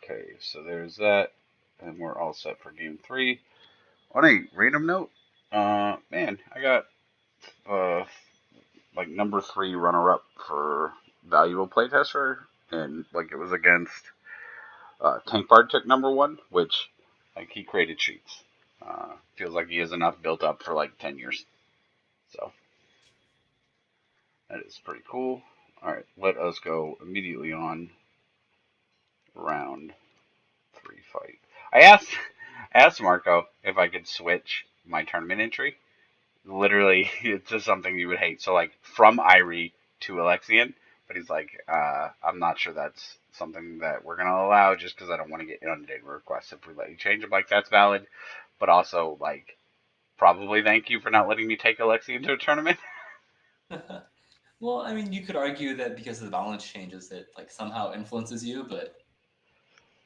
Okay, so there's that, and we're all set for game three. On a random note, man, I got uh like number three runner up for valuable playtester, and like it was against Tank Bard took number one, which like he created cheats. Feels like he has enough built up for like 10 years. So that is pretty cool. All right, let us go immediately on round three fight. I asked Marco if I could switch my tournament entry. Literally, it's just something you would hate. So like from Irie to Alexian, but he's like, I'm not sure that's something that we're gonna allow just because I don't want to get inundated with requests if we let you change. I'm like, that's valid, but also like probably thank you for not letting me take Alexian to a tournament. Well, I mean, you could argue that because of the balance changes, it like somehow influences you, but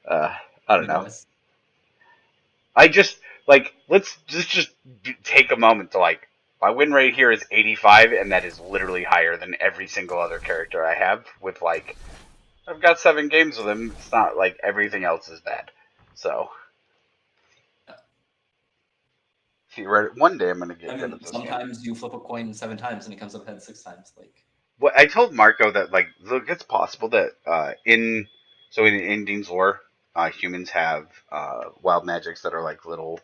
Uh, I don't who know. knows? I just like let's just take a moment to like my win rate here is 85, and that is literally higher than every single other character I have. With like I've got 7 games with him. It's not like everything else is bad. So Yeah. see, right, one day I'm gonna I get good mean, at this game. sometimes you flip a coin 7 times and it comes up ahead 6 times. Like, What I told Marco that like look, it's possible that in Dean's lore, humans have wild magics that are like little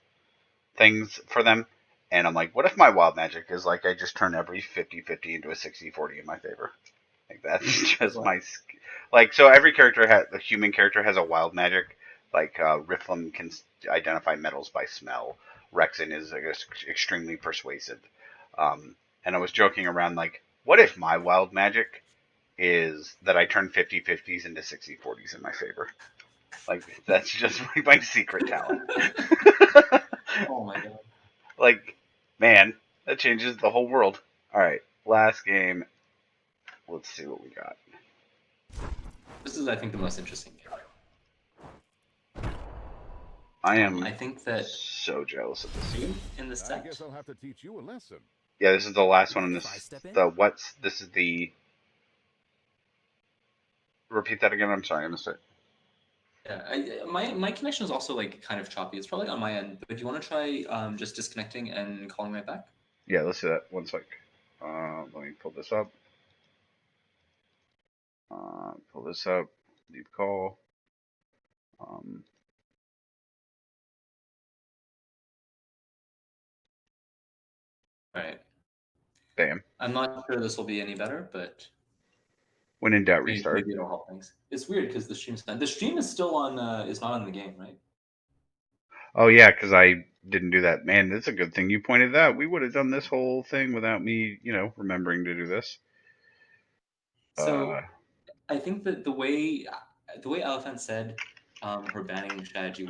things for them. And I'm like, what if my wild magic is like I just turn every 50-50 into a 60-40 in my favor? Like that's like just what? my like so every character has the human character has a wild magic. Like Riflum can identify metals by smell. Rexin is extremely persuasive. Um, and I was joking around like, what if my wild magic is that I turn 50-50s into 60-40s in my favor? Like that's just my secret talent. Oh my god. Like, man, that changes the whole world. All right, last game. Let's see what we got. This is, I think, the most interesting game. I I am think that so jealous of this game. in the I set, guess I'll have to teach you a lesson. Yeah, this is the last one in Mind if I this. step in? The what's this is the. Repeat that again. I'm sorry, I missed it. yeah, my connection is also like kind of choppy. It's probably on my end, but do you want to try just disconnecting and calling right back? Yeah, let's do that. One sec. Let me pull this up. Pull this up. Leave call. Um, All right. bam. I'm not sure this will be any better, but When in doubt, maybe restart. it'll help things. It's weird because the stream is still on is not on the game, right? Oh yeah, because I didn't do that. Man, that's a good thing you pointed that. We would have done this whole thing without me, remembering to do this. Uh, So I think that the way Elephant said her banning strategy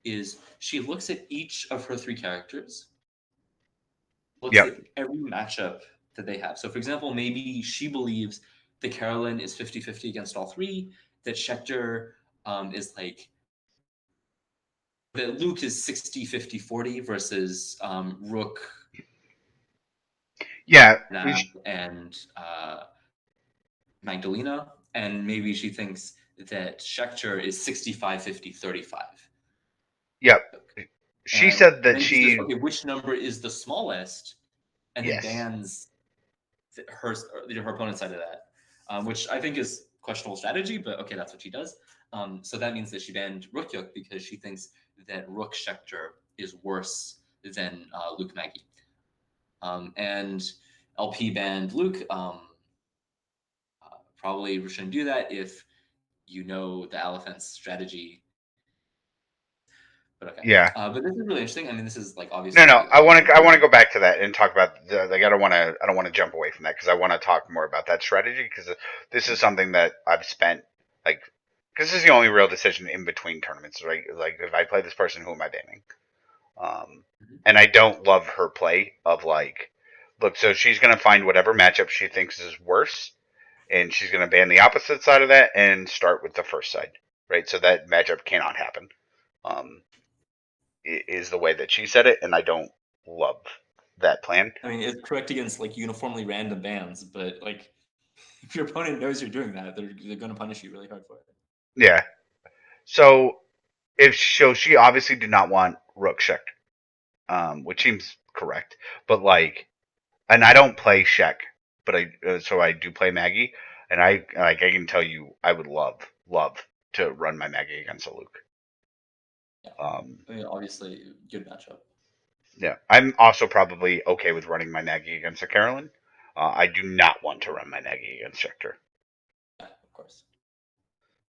is she looks at each of her 3 characters, looks yep. at every matchup that they have. So for example, maybe she believes that Carolyn is 50-50 against all three, that Schechter is like that Luke is 60-50-40 versus Rook Yeah. and Magdalena, and maybe she thinks that Schechter is 65-50-35. Yep. She said that Then she says, she. okay, which number is the smallest, and then Yes. bans her opponent's side of that, which I think is questionable strategy, but okay, that's what she does. So that means that she banned Rukyuk because she thinks that Rook Schechter is worse than Luke Maggie. And LP banned Luke. Probably shouldn't do that if you know the elephant's strategy. But okay. Yeah. But this is really interesting. I mean, this is like No, no. obviously I want to. I want to go back to that and talk about. Like, I don't want to. I don't want to jump away from that because I want to talk more about that strategy because this is something that I've spent like. Because this is the only real decision in between tournaments, right? Like, if I play this person, who am I banning? Um, Mhm. and I don't love her play of like, look, so she's gonna find whatever matchup she thinks is worse, and she's gonna ban the opposite side of that and start with the first side, right? So that matchup cannot happen. Um, is the way that she said it, and I don't love that plan. I mean, it's correct against like uniformly random bans, but like if your opponent knows you're doing that, they're going to punish you really hard for it. Yeah. So she obviously did not want Rukyuk, which seems correct. But like, and I don't play Shek, but so I do play Maggie, and I can tell you I would love to run my Maggie against a Luke. Yeah, Um, I mean, obviously, good matchup. yeah, I'm also probably okay with running my Maggie against a Carolyn. I do not want to run my Maggie against Schecter. Yeah, of course.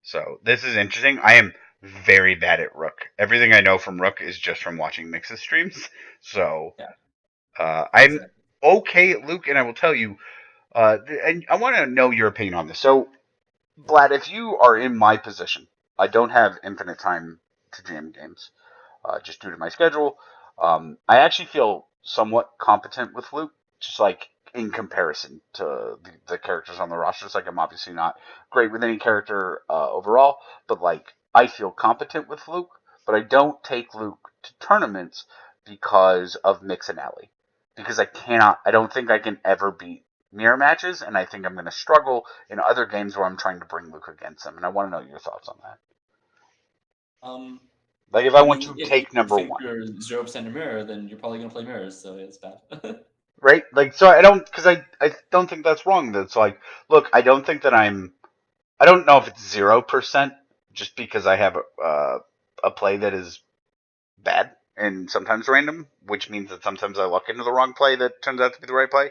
So this is interesting. I am very bad at Rook. Everything I know from Rook is just from watching Mix's streams. So Yeah, I'm exactly. okay at Luke, and I will tell you. And I want to know your opinion on this. So, Vlad, if you are in my position, I don't have infinite time to jam games, just due to my schedule. I actually feel somewhat competent with Luke, just like in comparison to the characters on the roster. It's like I'm obviously not great with any character overall, but like I feel competent with Luke. But I don't take Luke to tournaments because of Mix and Ellie, because I cannot. I don't think I can ever beat mirror matches, and I think I'm going to struggle in other games where I'm trying to bring Luke against them. And I want to know your thoughts on that. Um, Like if I I want mean, to if take you number think one, you're 0% a mirror, then you're probably gonna play mirrors, so it's bad. right? Like so I don't because I don't think that's wrong. That's like look, I don't think that I don't know if it's 0% just because I have a play that is bad and sometimes random, which means that sometimes I luck into the wrong play that turns out to be the right play,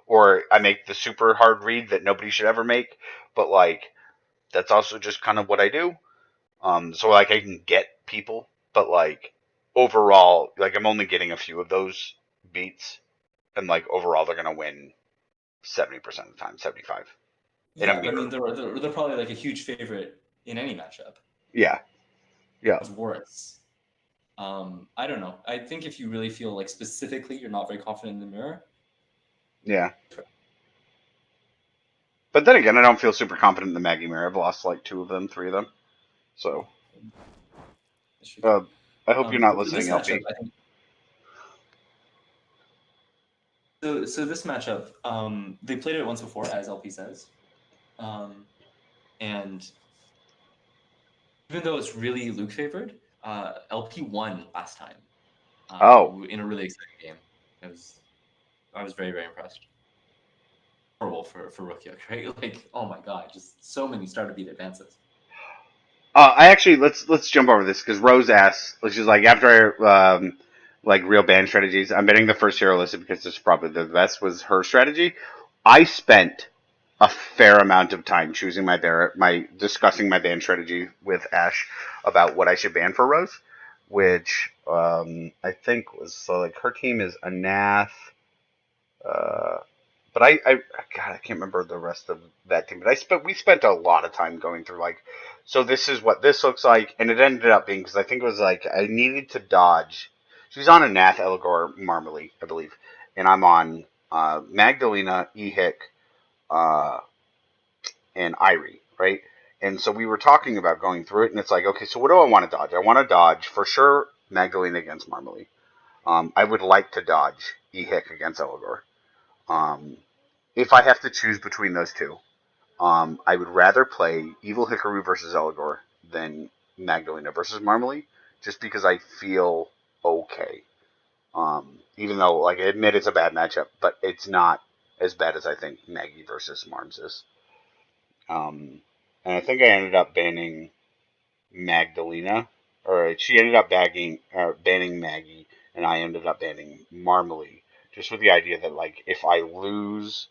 or I make the super hard read that nobody should ever make. But like that's also just kind of what I do. So like I can get people, but like overall, like I'm only getting a few of those beats, and like overall they're gonna win 70% of the time, 75 in a Yeah, I mirror. mean, they're probably like a huge favorite in any matchup. Yeah, yeah, It's worse. I don't know. I think if you really feel like specifically you're not very confident in the mirror, yeah. But then again, I don't feel super confident in the Maggie mirror. I've lost like two of them, three of them. So it's tricky. uh, I hope you're not listening, This matchup, LP. I think. So this matchup, they played it once before, as LP says, um, and even though it's really Luke favored, LP won last time Oh, in a really exciting game. It was I was very impressed. Horrible for Rukyuk, right? Like, oh my god, just so many starter beat advances. I actually let's jump over this because Rose asked, which is like after like real band strategies. I'm betting the first hero listed because it's probably the best was her strategy. I spent a fair amount of time choosing my discussing my ban strategy with Ash about what I should ban for Rose, which I think was so like her team is Anath, uh, but God, I can't remember the rest of that team. But we spent a lot of time going through like, so this is what this looks like, and it ended up being because I think it was like I needed to dodge. She's on Anath, Eligor, Marmalie, I believe, and I'm on Magdalena, Ehik, uh, and Irie, right? And so we were talking about going through it, and it's like, okay, so what do I want to dodge? I want to dodge for sure Magdalena against Marmalie. I would like to dodge Ehik against Eligor. Um, if I have to choose between those two, I would rather play Evil Hikaru versus Eligor than Magdalena versus Marmalie, just because I feel okay. Even though, like, I admit it's a bad matchup, but it's not as bad as I think Maggie versus Marms is. Um, and I think I ended up banning Magdalena, or she ended up banning Maggie, and I ended up banning Marmalie, just with the idea that, like, if I lose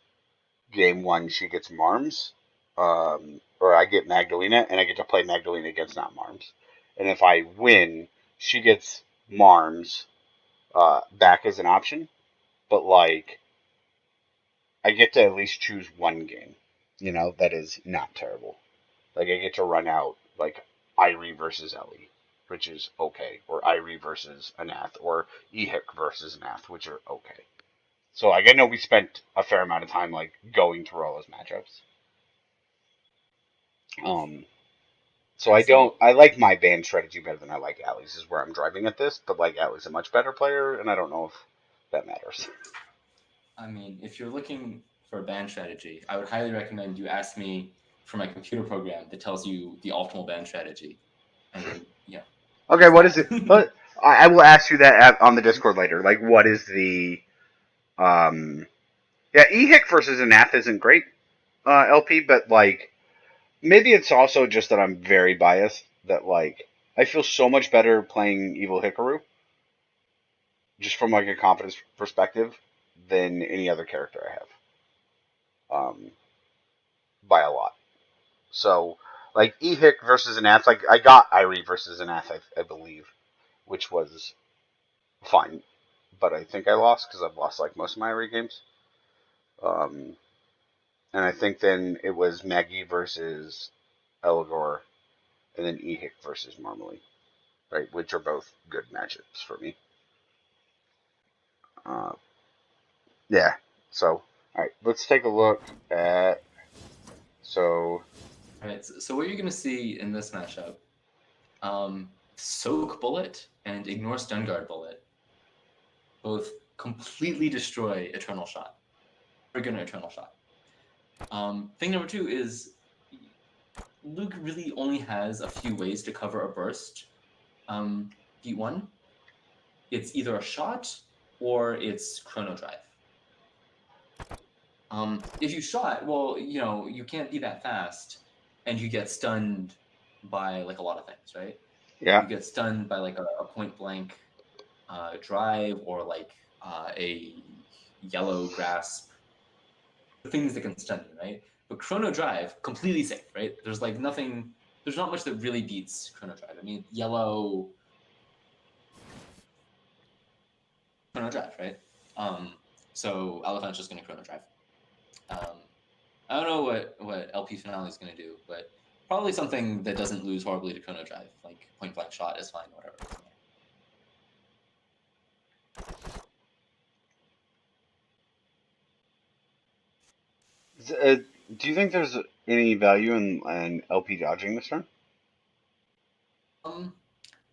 game one, she gets Marms, or I get Magdalena, and I get to play Magdalena against not Marms. And if I win, she gets Marms back as an option, but like I get to at least choose one game, that is not terrible. Like I get to run out like Irie versus Ellie, which is okay, or Irie versus Anath, or Ehik versus Anath, which are okay. So like I know we spent a fair amount of time like going through all those matchups. Um, so I don't. So, I like my band strategy better than I like Allie's. Is where I'm driving at this, but like Allie's a much better player, and I don't know if that matters. I mean, if you're looking for a band strategy, I would highly recommend you ask me for my computer program that tells you the optimal band strategy. And yeah, Okay, there's what is that. it? I will ask you that on the Discord later. Like, what is the um? Yeah, EHIC versus Anath isn't great, LP, but like maybe it's also just that I'm very biased. That like I feel so much better playing Evil Hikaru, just from like a confidence perspective, than any other character I have, by a lot. So like EHIC versus Anath, like I got Irie versus Anath, I believe, which was fine, but I think I lost because I've lost like most of my Irie games. Um, and I think then it was Maggie versus Elgor, and then EHIC versus Marmalie, right? Which are both good matchups for me. Uh, yeah. So, all right, let's take a look at. So, All right. So what you're gonna see in this matchup, Soak Bullet and Ignore Stun Guard Bullet both completely destroy Eternal Shot. We're gonna Eternal Shot. Thing number two is Luke really only has a few ways to cover a burst. Beat one, it's either a shot or it's Chrono Drive. If you shot, well, you can't be that fast, and you get stunned by like a lot of things, right? yeah, You get stunned by like a point blank drive or like a yellow grasp, things that can stun you, right? But Chrono Drive, completely safe, right? There's like nothing, there's not much that really beats Chrono Drive. I mean, yellow Chrono Drive, right? So Elephant's just gonna Chrono Drive. I don't know what LPFinale is gonna do, but probably something that doesn't lose horribly to Chrono Drive, like point blank shot is fine, whatever. do you think there's any value in LP dodging this turn? Um,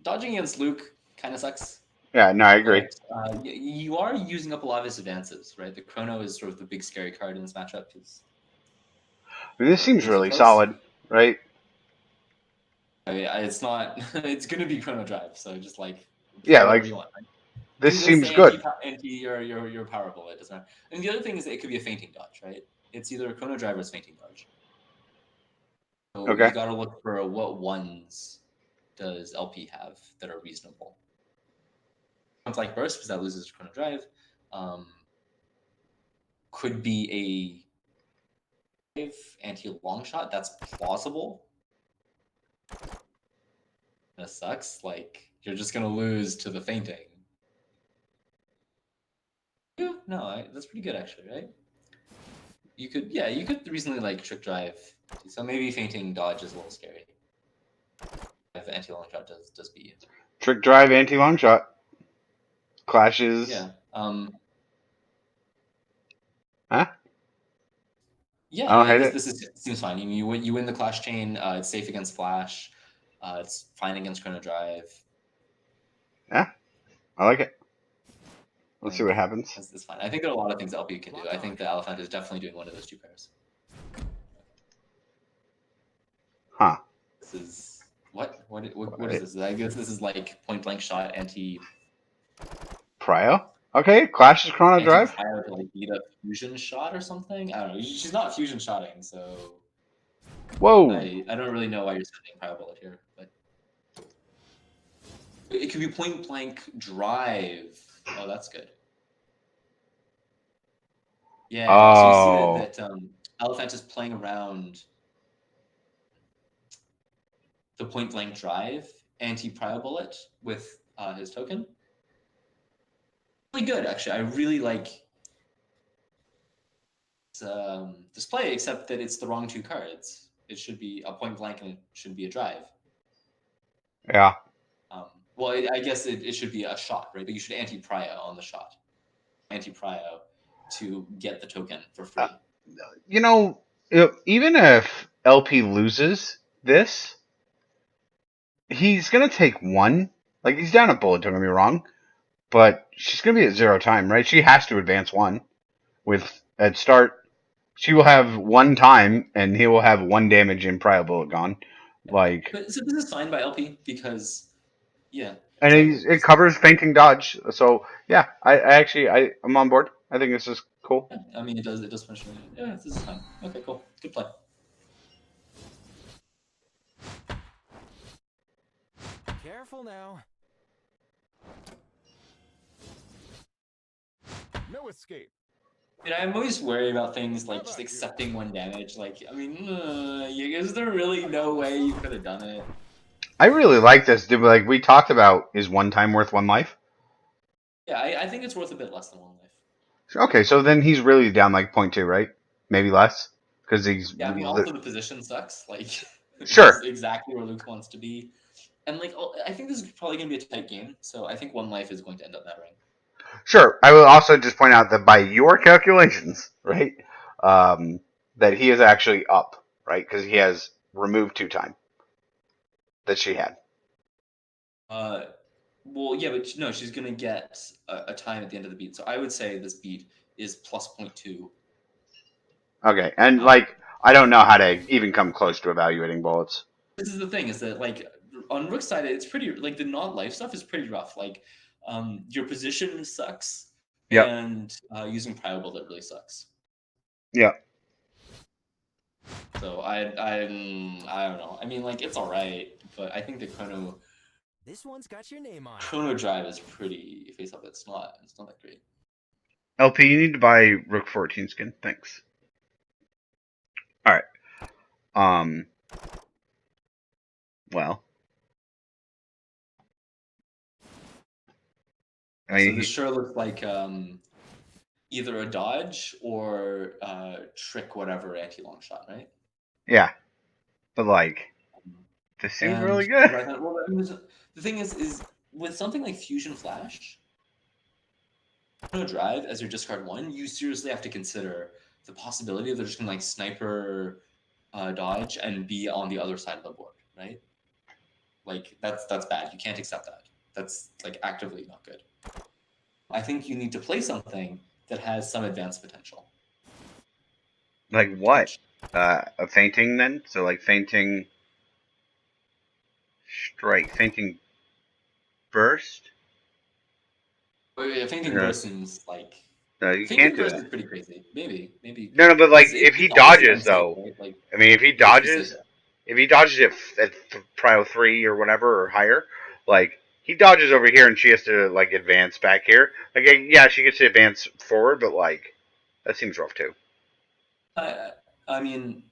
Dodging against Luke kind of sucks, Yeah, no, I agree. but you are using up a lot of his advances, right? The Chrono is sort of the big scary card in this matchup because I mean, this it seems keeps you really close. solid, right? It's not. It's gonna be Chrono Drive, so just like Yeah, play whatever like you want. Right? this Do this seems good. anti your power bullet. It doesn't matter. And the other thing is that it could be a fainting dodge, right? It's either a Chrono Drive or it's fainting dodge. So you Okay. got to look for what ones does LP have that are reasonable. Like burst because that loses Chrono Drive. Um, could be a anti-long shot. That's plausible. That sucks. Like you're just gonna lose to the fainting. Yeah, no, that's pretty good actually, right? You could reasonably like trick drive. So maybe fainting dodge is a little scary. If the anti long shot does beat you. Trick drive, anti long shot. Clashes. Yeah. Huh? Yeah, I don't yeah. hate This it. this is seems fine. You win the clash chain. It's safe against flash. It's fine against Chrono Drive. Yeah, I like it. I Let's see what think happens. it's fine. I think there are a lot of things LP can do. I think the Elephant is definitely doing one of those two pairs. Huh. This is what is this? I guess this is like point blank shot Prio? Okay, Clashes Chrono anti Drive? prior to like beat a fusion shot or something. I don't know. She's not fusion shotting, so Whoa. I don't really know why you're sending prior bullet here, but it could be point blank drive. Oh, that's good. Yeah, so you see Oh. that Elephant is playing around the point blank drive anti prior bullet with his token. Really good, actually. I really like this play, except that it's the wrong two cards. It should be a point blank and it should be a drive. Yeah. Well, I guess it should be a shot, right? But you should anti-prio on the shot. Anti-prio to get the token for free. You know, even if LP loses this, he's going to take one. Like, he's down a bullet, don't get me wrong. But she's going to be at 0 time, right? She has to advance one. With at start, she will have one time, and he will have one damage in Prio Bullet gone. Like, But so this is fine by LP because yeah, and exactly. it covers fainting dodge. So yeah, I'm on board. I think this is cool. I mean, it does punish me. Yeah, this is fine. Okay, cool, good play. Careful now. No escape. You know, I'm always worried about things How like just about you? accepting 1 damage. Like, I mean, is there really no way you could have done it? I really like this. Like we talked about, is one time worth one life? Yeah, I think it's worth a bit less than 1 life. Okay, so then he's really down like 0.2, right? Maybe less, because he's Yeah, I mean, also the position sucks. Like, he's sure. exactly where Luke wants to be, and like, I think this is probably gonna be a tight game. So I think 1 life is going to end up mattering. Sure. I will also just point out that by your calculations, right, that he is actually up, right, because he has removed 2 time that she had. Uh, well, yeah, but no, she's gonna get a time at the end of the beat. So I would say this beat is plus 0.2. Okay, and Um, like I don't know how to even come close to evaluating bullets. this is the thing is that like on Rook's side, it's pretty like the not life stuff is pretty rough. Like, your position sucks, Yep. and using prio bullet really sucks. Yep. So I don't know. I mean, like it's all right, but I think the This one's got your name on it. chrono drive is pretty face up. It's not that great. LP, you need to buy Rook 14 skin. Thanks. All right. Um. Well. I So mean, this sure looks like either a dodge or trick whatever anti long shot, right? yeah, but like this seems And really good. well, I mean, the thing is with something like Fusion Flash, no drive as your discard 1, you seriously have to consider the possibility of they're just gonna like sniper dodge and be on the other side of the board, right? Like that's bad. You can't accept that. That's like actively not good. I think you need to play something that has some advanced potential. Like what? A fainting then? So like fainting strike, fainting burst? Fainting No, burst seems like no, you can't fainting do burst that. is pretty crazy. Maybe No, no, but like because if it he dodges it dodges unsafe, though, right? Like I mean, it has to be safe. if he dodges it at prio 3 or whatever or higher, like he dodges over here and she has to like advance back here. Like yeah, she gets to advance forward, but like that seems rough too. I mean,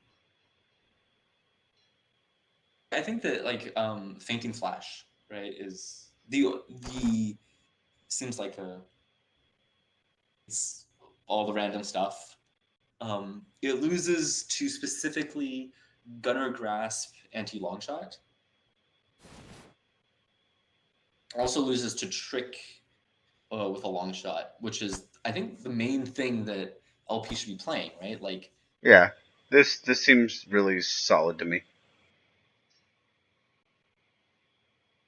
I think that like fainting flash, right, is the seems like it's all the random stuff. It loses to specifically Gunner Grasp anti long shot. Also loses to Trick with a long shot, which is I think the main thing that LP should be playing, right? Like, Yeah, this seems really solid to me.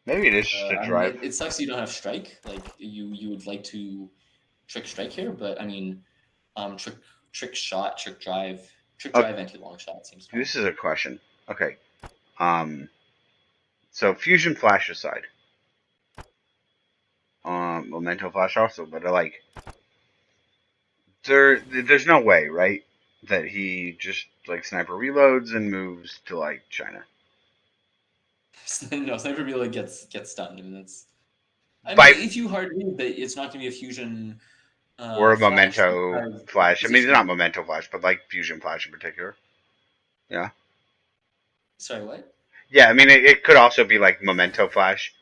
Maybe it is just a I mean, drive. it sucks you don't have Strike. Like, you would like to Trick Strike here, but I mean, trick shot, trick Okay, drive anti long shot seems fine. this is a question. Okay, um, so fusion flash aside, memento flash also, but like there's no way, right, that he just like sniper reloads and moves to like China. No, Sniper Melee gets stunned. I mean, that's. I mean, By if you hard read that it's not going to be a fusion or a flash, you memento have flash. I mean, it's not position. memento flash, but like fusion flash in particular. Yeah, Sorry, what? yeah. I mean, it could also be like memento flash,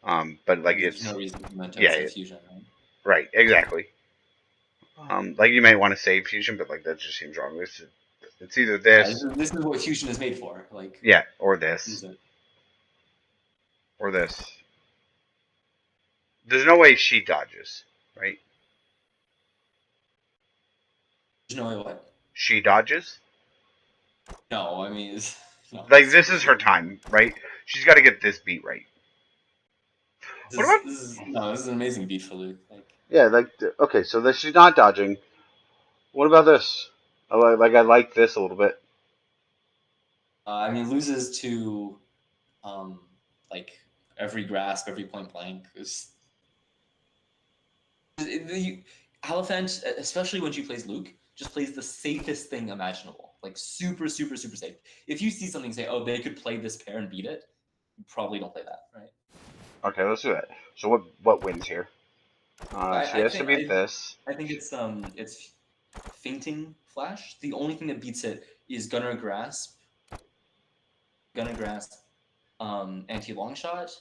but like There's no it's reason for Memento yeah, instead of fusion, right? right, exactly. Like you may want to save fusion, but like that just seems wrong. It's either Yeah, this, this is what fusion is made for. Like, yeah, or use this, it. or this. There's no way she dodges, right? There's no way what? She dodges. No, I mean, no. Like this is her time, right? She's got to get this beat right. What about This is an amazing beat for Luke. Like, yeah? Like okay, so that she's not dodging. What about this? I like this a little bit. I mean, loses to like every grasp, every point blank is. Elephant, especially when she plays Luke, just plays the safest thing imaginable. Like super, super, super safe. If you see something say, oh, they could play this pair and beat it, you probably don't play that, right? Okay, let's do that. So what wins here? She has to beat this. I think it's fainting flash. The only thing that beats it is gunner grasp, anti long shot,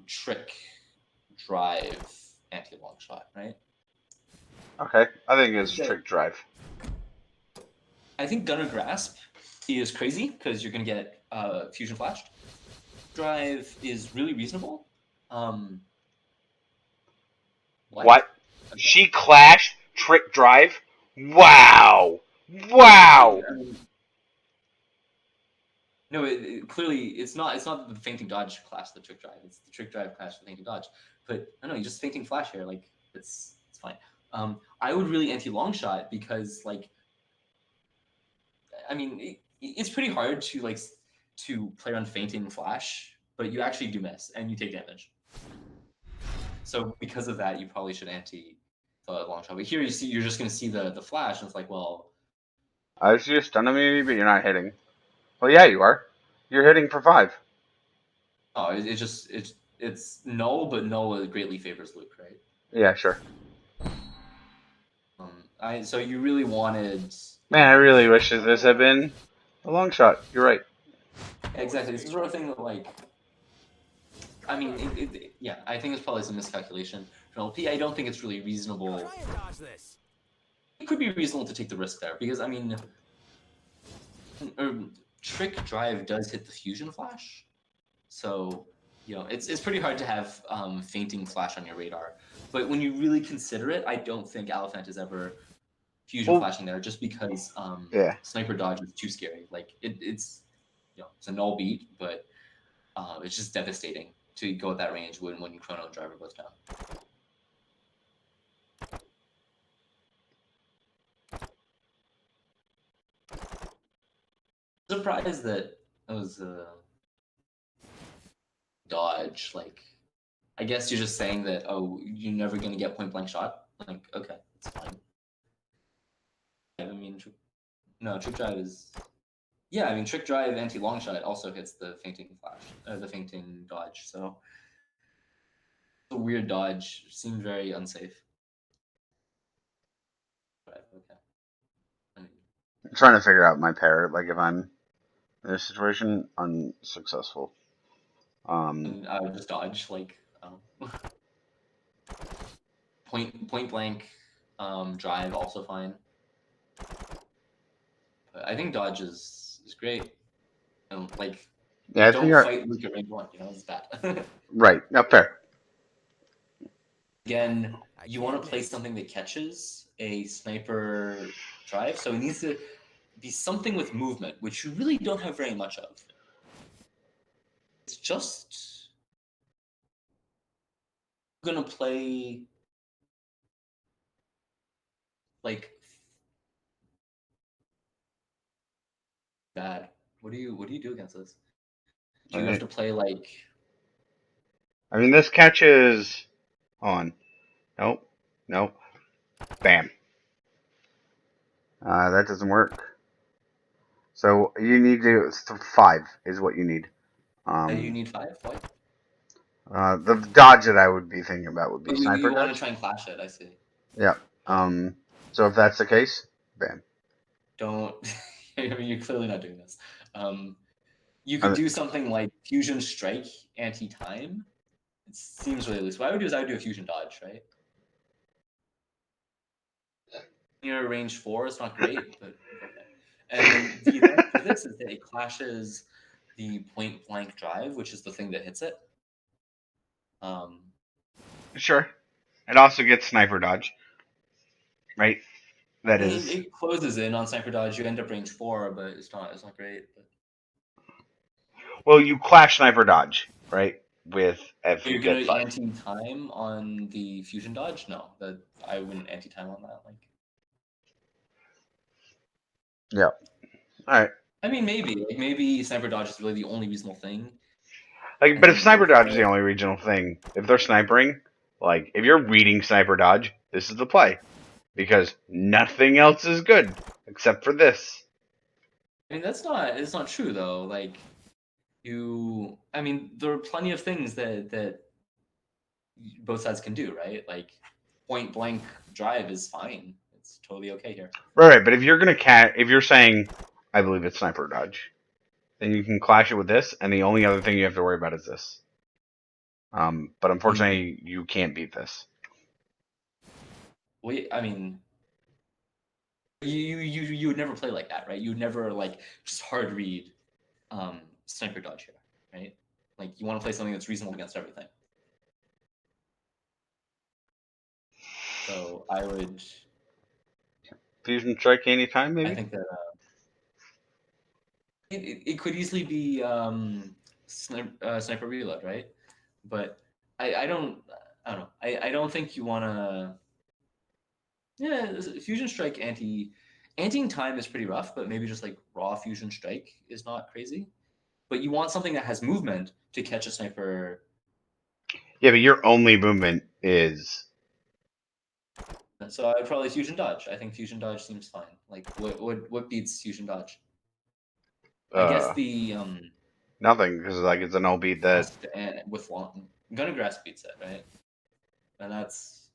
trick, drive, anti long shot, right? Okay, I think it's trick drive. I think gunner grasp is crazy because you're gonna get fusion flashed. Drive is really reasonable. What? She clashed trick drive? Wow! Wow! No, clearly it's not the fainting dodge clash the trick drive. It's the trick drive clash the fainting dodge. But I don't know, you just fainting flash here, like it's fine. I would really anti long shot because like, I mean, it's pretty hard to play around fainting flash, but you actually do miss and you take damage. So because of that, you probably should anti the long shot. But here you're just gonna see the flash, and it's like, well, I see you stunning me, but you're not hitting. Well, yeah, you are. You're hitting for 5. oh, it's null, but null greatly favors Luke, right? Yeah, sure. So you really wanted. Man, I really wish this had been a long shot. You're right. Exactly, it's the sort of thing that like. I mean, yeah, I think it's probably some miscalculation from LP. I don't think it's really reasonable. Try and dodge this. It could be reasonable to take the risk there because I mean, trick drive does hit the fusion flash, so you know it's pretty hard to have fainting flash on your radar. But when you really consider it, I don't think Elephant is ever fusion flashing there just because sniper dodge is too scary. Like it's it's a null beat, but it's just devastating to go at that range when Chrono and Driver both down. Surprised that it was dodge. Like, I guess you're just saying that you're never gonna get point blank shot. Like, okay, it's fine. I mean, no, trick drive is. Yeah, I mean, trick drive anti long shot also hits the fainting flash, the fainting dodge. So, a weird dodge seemed very unsafe. Right, okay. I'm trying to figure out my pair. Like if I'm in this situation, unsuccessful. And I would just dodge like point blank, drive also fine. But I think dodge is great. And like, yeah, don't fight Luke at range 1. You know, it's bad. Right. No, fair. Again, you want to play something that catches a sniper drive, so it needs to be something with movement, which you really don't have very much of. It's just gonna play like bad. What do you do against this? Do you have to play like? I mean, this catches on. Nope. Nope. Bam. That doesn't work. So you need to 5 is what you need. You need 5. What? The dodge that I would be thinking about would be sniper You dodge. want to try and clash it. I see. Yeah. So if that's the case, bam. Don't. I mean, you're clearly not doing this. You could do something like fusion strike anti-time. It seems really loose. What I would do is I would do a fusion dodge, right? Near range 4, it's not great, but okay. And then the event for this is that it clashes the point blank drive, which is the thing that hits it. Sure. It also gets sniper dodge, right? That is. It closes in on sniper dodge. You end up range 4, but it's not great. But... Well, you clash sniper dodge, right? With if you're gonna anti-time on the fusion dodge? No, that I wouldn't anti-time on that. Like. Yeah. All right. I mean, maybe sniper dodge is really the only reasonable thing. Like, And but if then you go sniper dodge for is the it. only regional thing, if they're snipering, like if you're reading sniper dodge, this is the play because nothing else is good except for this. I mean, it's not true though. Like I mean, there are plenty of things that both sides can do, right? Like point blank drive is fine. It's totally okay here. Right. But if you're gonna if you're saying, I believe it's sniper dodge, then you can clash it with this, and the only other thing you have to worry about is this. But unfortunately, you can't beat this. I mean, you would never play like that, right? You would never like just hard read sniper dodge here, right? Like you want to play something that's reasonable against everything. So I would. Fusion strike anytime, I maybe. think that it could easily be sniper reload, right? But I don't know. I don't think you want to. Yeah, fusion strike anti time is pretty rough, but maybe just like raw fusion strike is not crazy. But you want something that has movement to catch a sniper. Yeah, but your only movement is. So I would probably fusion dodge. I think fusion dodge seems fine. Like what beats fusion dodge? I guess Uh, the Nothing, because like it's an all beat that. grasp and with long gunner grasp beats it, right? And that's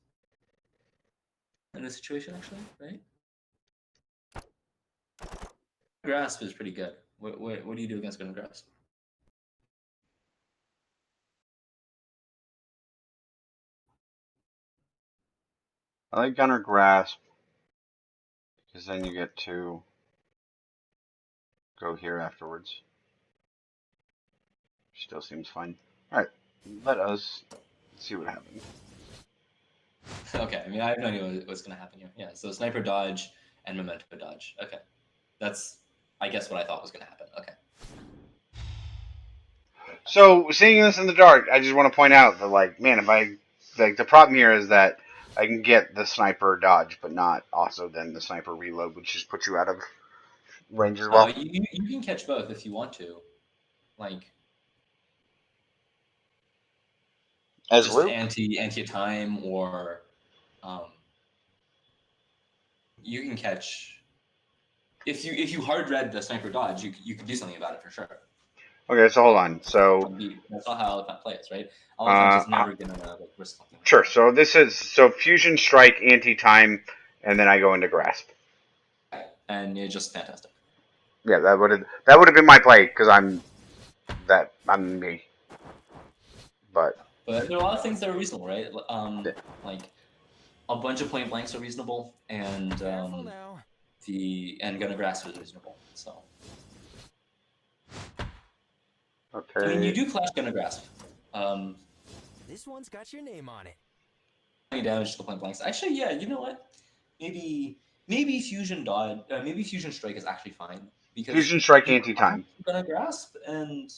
in this situation actually, right? Grasp is pretty good. What do you do against gunner grasp? I like Gunner Grasp because then you get to go here afterwards. Still seems fine. All right, let us see what happens. Okay, I mean I have no idea what's gonna happen here. Yeah, so sniper dodge and memento dodge. Okay, that's I guess what I thought was gonna happen. Okay. So seeing this in the dark, I just want to point out that like, man, if I like the problem here is that I can get the sniper dodge, but not also then the sniper reload, which just puts you out of range as Oh, well. you can catch both if you want to. Like As just Luke, anti time or um, you can catch if you hard read the sniper dodge, you could do something about it for sure. okay, so hold on. So That's not how Elephant plays, right? Elephant uh, is never gonna like risk something like sure. that. So this is so fusion strike, anti time, and then I go into grasp. And it's just fantastic. Yeah, that would have been my play because I'm me. But But there are a lot of things that are reasonable, right? Like a bunch of point blanks are reasonable, and Careful now. gunner grasp is reasonable. So I mean, you okay, do clash gunner grasp. Um, This one's got your name on it. any damage to the point blanks. Actually, yeah. You know what? Maybe fusion dodge. Maybe fusion strike is actually fine because fusion strike, you anti time. gonna grasp and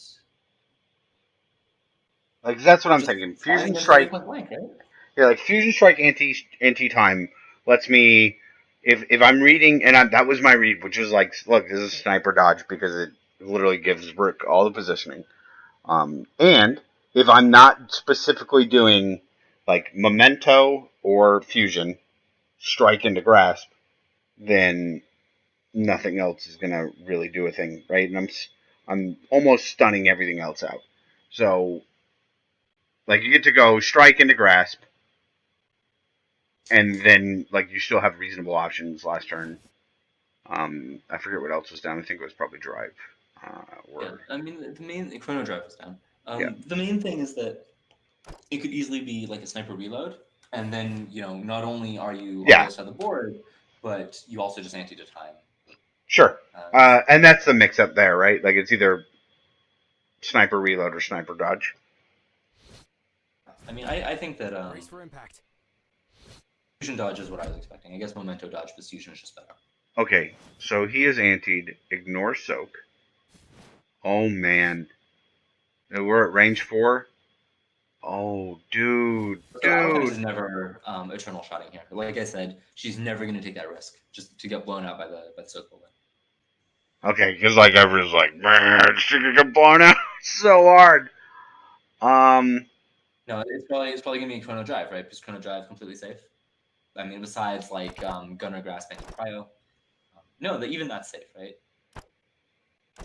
Like that's what I'm just thinking. fine Fusion against any strike. point blank, right? Yeah, like fusion strike, anti time lets me if I'm reading that was my read, which was like, look, this is sniper dodge because it literally gives Rook all the positioning. And if I'm not specifically doing like memento or fusion strike into grasp, then nothing else is gonna really do a thing, right? And I'm almost stunning everything else out. So like you get to go strike into grasp, and then like you still have reasonable options last turn. I forget what else was down. I think it was probably drive. Yeah, Or I mean the main chrono drive is down. yeah, The main thing is that it could easily be like a sniper reload, and then not only are you on the yeah, other side of the board, but you also just anti to time. sure. And And that's the mix up there, right? Like it's either sniper reload or sniper dodge. I mean, I think that Brace for impact. fusion dodge is what I was expecting. I guess memento dodge, but fusion is just better. Okay, so he is antied. Ignore soak. Oh man, we're at range 4. Oh, So Elephant is dude. never eternal shotting here. Like I said, she's never going to take that risk just to get blown out by the soak bullet. Okay, because like everyone's like, man, she could get blown out so hard. No, it's probably gonna be Chrono Drive, right? Because Chrono Drive completely safe. I mean, besides like Gunner Grass Bank Cryo. No, even that's safe, right?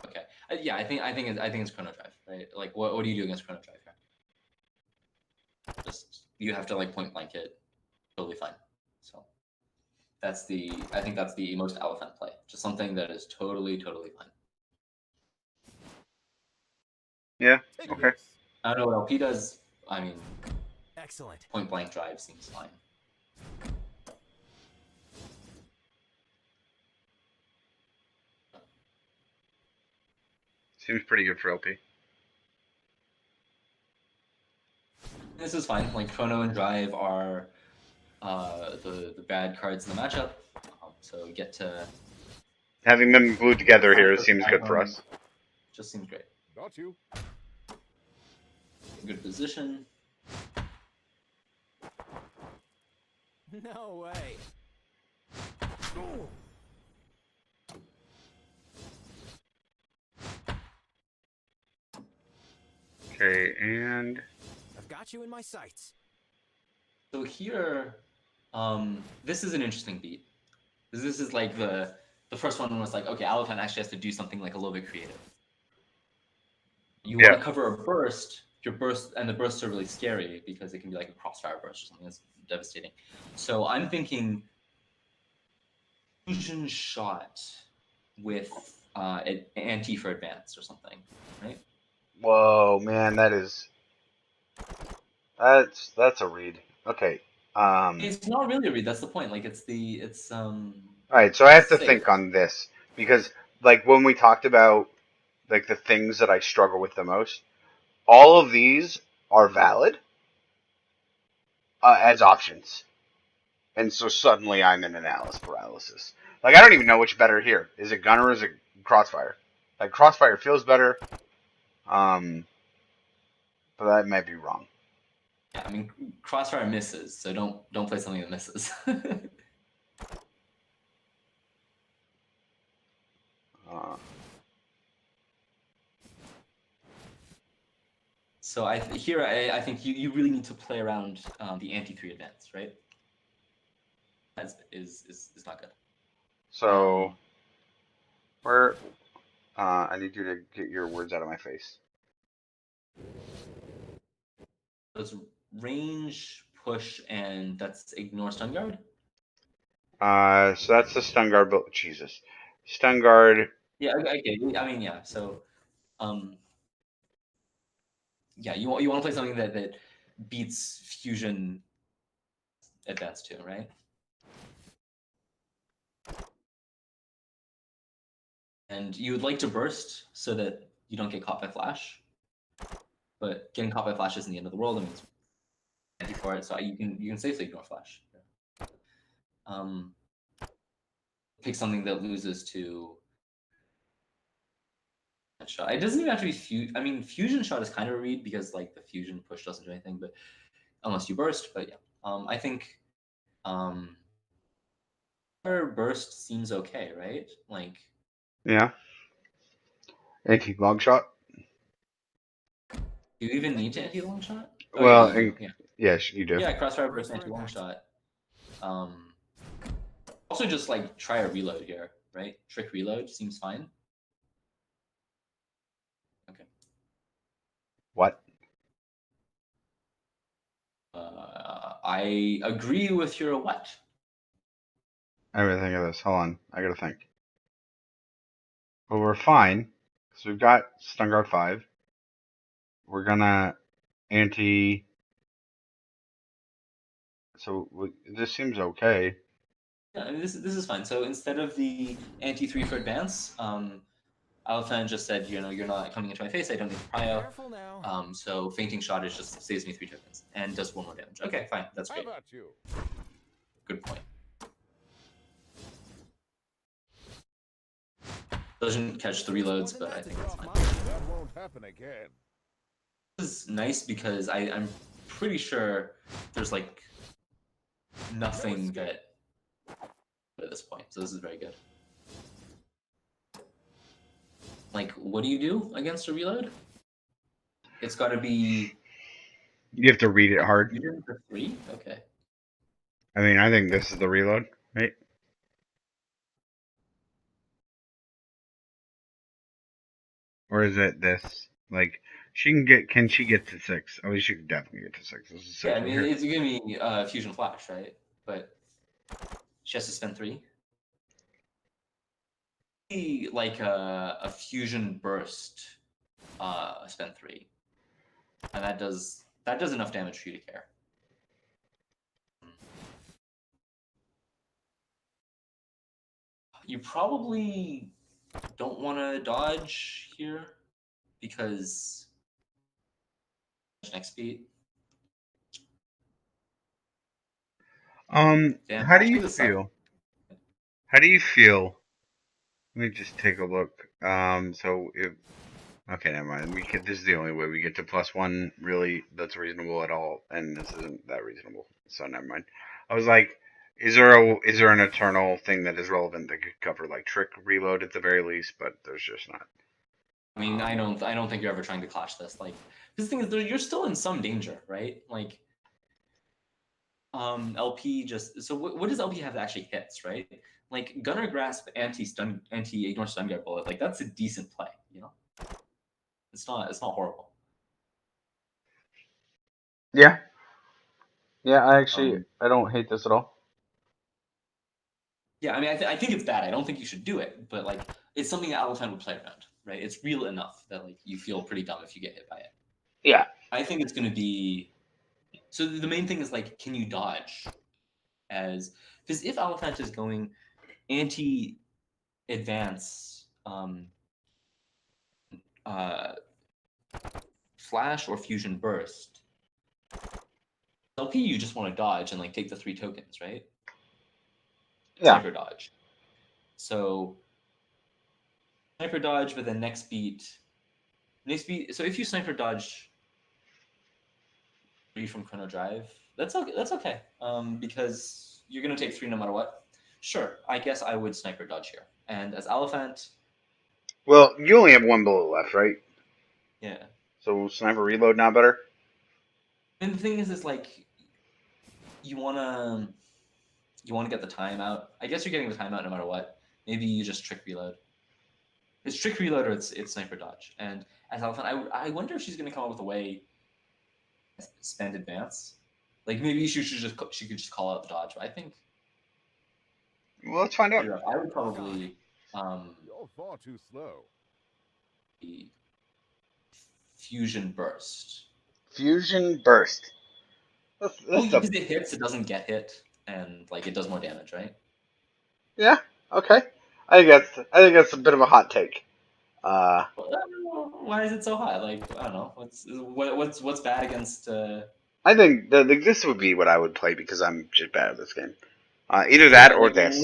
Okay. Yeah, I think it's Chrono Drive, right? Like, what do you do against Chrono Drive here? Just you have to like point blank it, totally fine. So I think that's the most elephant play. Just something that is totally fine. Yeah. Take Okay. this. I don't know what LP does. I mean, Excellent. point blank drive seems fine. Seems pretty good for LP. This is fine. Like Chrono and Drive are the bad cards in the matchup. So get to Having them glued together here seems good for us. Just seems great. Got you. Good position. No way. Okay, and I've got you in my sights. So here, this is an interesting beat. This is like the first one was like, okay, Alaphan actually has to do something like a little bit creative. You want to cover a burst, and the bursts are really scary because it can be like a crossfire burst or something that's devastating. So I'm thinking fusion shot with an anti for advance or something, right? whoa, man, that's a read. Okay. It's not really a read. That's the point. Like All right, so I have to safe. think on this because, like, when we talked about like the things that I struggle with the most, all of these are valid as options, and so suddenly I'm in analysis paralysis. Like, I don't even know which better here. Is it gunner or is it crossfire? Like, crossfire feels better, but that might be wrong. Yeah, I mean, crossfire misses, so don't play something that misses. So I think you really need to play around the anti-3 advance, right? That is not good. So, I need you to get your words out of my face. Those range, push, and that's ignore stun guard. So that's the stun guard. But Jesus, stun guard. Yeah, okay. I mean, yeah. So, yeah, you want to play something that beats fusion advance too, right? And you would like to burst so that you don't get caught by flash. But getting caught by flash isn't the end of the world. I mean, it's anti for it, so you can safely ignore flash. Pick something that loses to shot. It doesn't even have to be I mean, fusion shot is kind of a read because like the fusion push doesn't do anything, but unless you burst. But yeah, I think burst seems okay, right? Like, Yeah. Anti long shot. do you even need to anti long shot? Oh Well, yeah, you do. Yeah. yes, you do. Yeah, crossfire burst anti long shot. Also just like try a reload here, right? Trick reload seems fine. Okay. What? I agree with your what? I gotta think of this. Hold on, I gotta think. Well, we're fine because we've got stun guard 5. We're gonna anti. So this seems okay. Yeah, I mean, this is fine. So instead of the anti-3 for advance, Alphan just said, you're not coming into my face. I don't need prio. Careful now. So fainting shot is just saves me 3 tokens and does 1 more damage. Okay, fine. That's great. How about you? Good point. Doesn't catch the reloads, but I think it's fine. That won't happen again. This is nice because I'm pretty sure there's like nothing that at this point. So this is very good. Like, what do you do against a reload? It's got to be. You have to read it hard. You did it for 3? Okay. I mean, I think this is the reload, right? Or is it this? Like, can she get to 6? Oh, she can definitely get to 6. This is 6 Yeah, I right mean, here. it's gonna be Fusion Flash, right? But she has to spend 3. Like a Fusion Burst, spend 3, and that does enough damage for you to care. You probably don't want to dodge here because next beat. Damn, How do you actually, this sucks. feel? How do you feel? Let me just take a look. So if okay, never mind. This is the only way we get to +1. Really, that's reasonable at all, and this isn't that reasonable. So never mind. I was like, is there an eternal thing that is relevant that could cover like trick reload at the very least? But there's just not. I mean, I don't think you're ever trying to clash this. Like, this thing is, you're still in some danger, right? Like, LP just so what does LP have that actually hits, right? Like Gunner Grasp anti ignore stun guard bullet, like that's a decent play, you know? It's not horrible. Yeah, yeah. Um, I don't hate this at all. yeah, I mean, I think it's bad. I don't think you should do it, but like it's something that LFN would play around, right? It's real enough that like you feel pretty dumb if you get hit by it. Yeah. I think it's going to be so. The main thing is like, can you dodge? Because if Elephant is going anti-advance, uh, Flash or Fusion Burst, LP you just want to dodge and like take the 3 tokens, right? Yeah. Sniper dodge. So sniper dodge, but then next beat. So if you sniper dodge 3 from Chrono Drive, that's okay. That's okay. Because you're gonna take 3 no matter what. Sure, I guess I would sniper dodge here. And as Elephant, Well, you only have 1 bullet left, right? yeah. So sniper reload now better. And the thing is like you wanna get the timeout. I guess you're getting the timeout no matter what. Maybe you just trick reload. It's trick reload or it's sniper dodge. And as Elephant, I wonder if she's gonna come up with a way to spend advance. Like maybe she could just call out the dodge. But I think Well, let's find out. I would probably You're far too slow. the Fusion Burst. Fusion burst. Well, That's because it hits, it doesn't get hit, and like it does more damage, right? yeah. Okay. I think that's a bit of a hot take. Why is it so high? Like I don't know. What's bad against? I think this would be what I would play because I'm just bad at this game. Either that or Like this.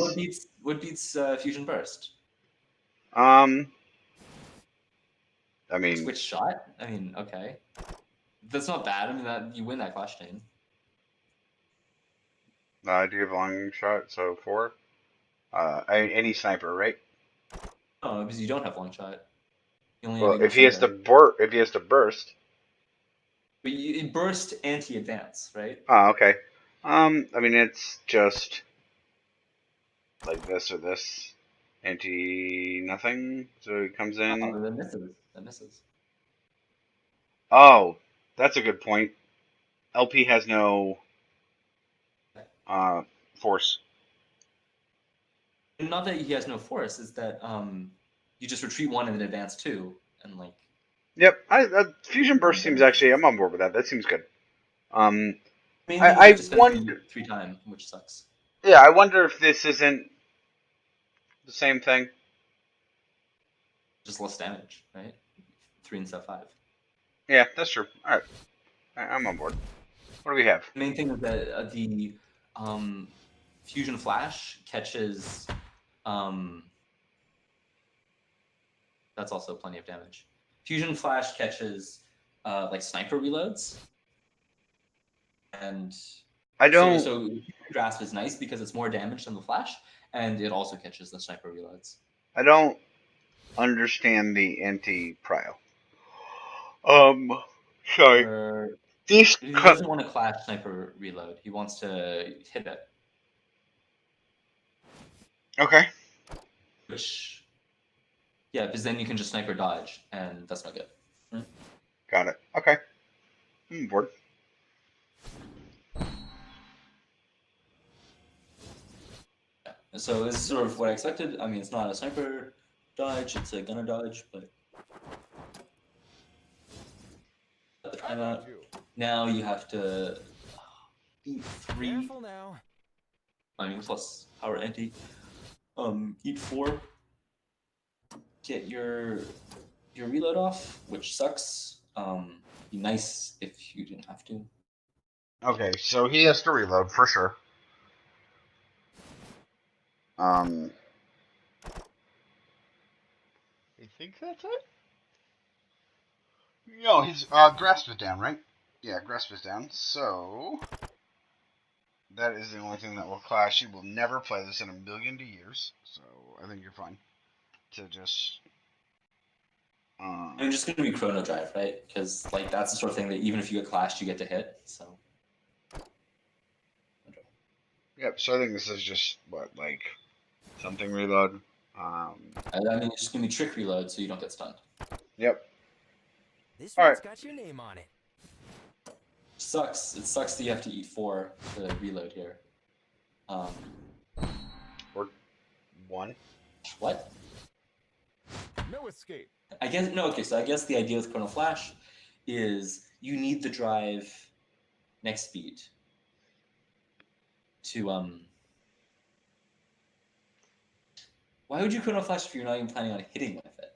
what beats Fusion Burst? I mean, Switch shot. I mean, okay, that's not bad. I mean, that you win that clash chain. I do have a long shot, so 4. Any sniper, right? No, because you don't have long shot. You only have Well, ignore stun guard. if he has to burst. But burst anti-advance, right? Oh, okay. I mean, it's just like this or this. Anti nothing. So he comes in. Oh, that misses. That misses. Oh, that's a good point. LP has no force. And not that he has no force, is that you just retreat 1 and then advance 2, and like. Yep. Fusion burst seems actually. I'm on board with that. That seems good. Main thing is you have I to spend wonder. 3 times, which sucks. Yeah, I wonder if this isn't the same thing. Just less damage, right? 3 instead of 5. Yeah, that's true. All right, I'm on board. What do we have? The main thing is that the Fusion Flash catches. That's also plenty of damage. Fusion Flash catches like sniper reloads, and I don't. So Grasp is nice because it's more damage than the Flash, and it also catches the sniper reloads. I don't understand the anti-prio. Sorry. Or These he doesn't want to clash sniper reload. He wants to hit it. Okay. Which, yeah, because then you can just sniper dodge, and that's not good. Right? Got it. Okay. I'm bored. Yeah. So this is sort of what I expected. I mean, it's not a sniper dodge; it's a gunner dodge, but at the timeout. Now you have to eat 3. Careful now. I mean, plus power anti. Eat 4. Get your reload off, which sucks. Be nice if you didn't have to. Okay, so he has to reload for sure. I think that's it. No, his grasp is down, right? Yeah, grasp is down. So that is the only thing that will clash. He will never play this in a million years. So I think you're fine to just. I mean, just gonna be chrono drive, right? Because like that's the sort of thing that even if you get clashed, you get to hit. So. Yep. So I think this is just what like something reload. I mean, it's just gonna be trick reload, so you don't get stunned. Yep. This All one's right. got your name on it. Sucks. It sucks that you have to eat 4 to reload here. Or 1. What? No escape. I guess no. Okay, so I guess the idea with Chrono Flash is you need the drive next speed to Why would you Chrono Flash if you're not even planning on hitting with it?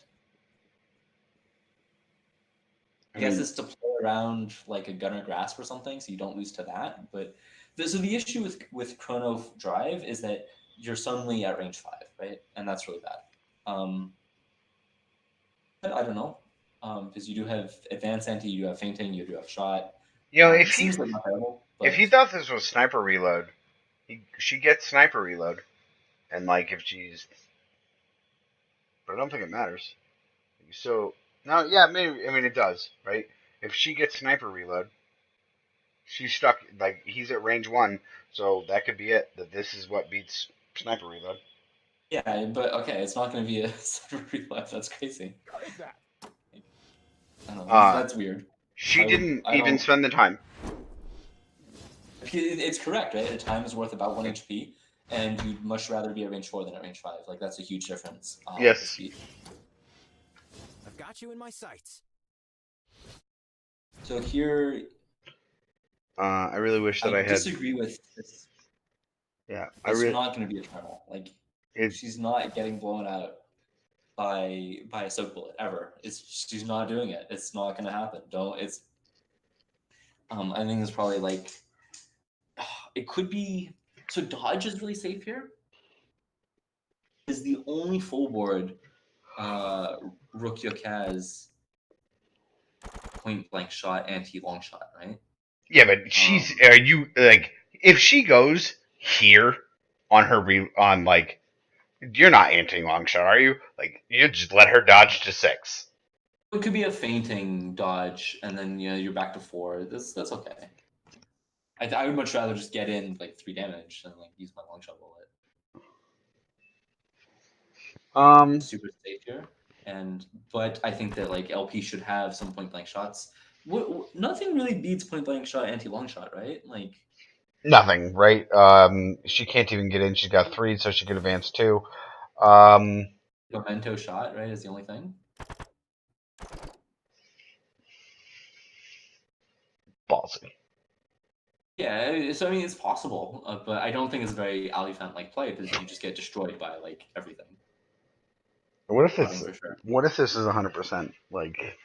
I guess it's to play around like a gunner grasp or something, so you don't lose to that. But so the issue with Chrono Drive is that you're suddenly at range 5, right? And that's really bad. But I don't know, because you do have advanced anti, you do have fainting, you do have shot. You know, It seems like not terrible. But if he thought this was sniper reload, she gets sniper reload, and like if she's, but I don't think it matters. So no, yeah, maybe. I mean, it does, right? If she gets sniper reload, she's stuck. Like he's at range 1, so that could be it. That this is what beats sniper reload. yeah, but okay, it's not going to be a sniper reload. That's crazy. Take that. I don't know. That's weird. She didn't even spend the time. It's correct, right? A time is worth about 1 HP, and you'd much rather be at range 4 than at range 5. Like that's a huge difference. Yes. I've got you in my sights. So here, I really wish that I had. disagree with this. Yeah, It's not going to be eternal. Like she's not getting blown out by a soak bullet ever. She's not doing it. It's not going to happen. Don't. It's. I think it's probably like. It could be. So dodge is really safe here. Is the only full board Rukyuk has point blank shot, anti long shot, right? Yeah, but she's. Are you like if she goes here on her on like you're not anti long shot, are you? Like you just let her dodge to 6. It could be a fainting dodge, and then you're back to 4. That's okay. I would much rather just get in like 3 damage than like use my long shot bullet. Super safe here, but I think that like LP should have some point blank shots. Nothing really beats point blank shot anti long shot, right? Like nothing, right? She can't even get in. She's got 3, so she could advance 2. memento shot, right, is the only thing. Ballsy. Yeah, so I mean it's possible, but I don't think it's a very LPFinale like play because you just get destroyed by like everything. What if it's? What if this is 100% like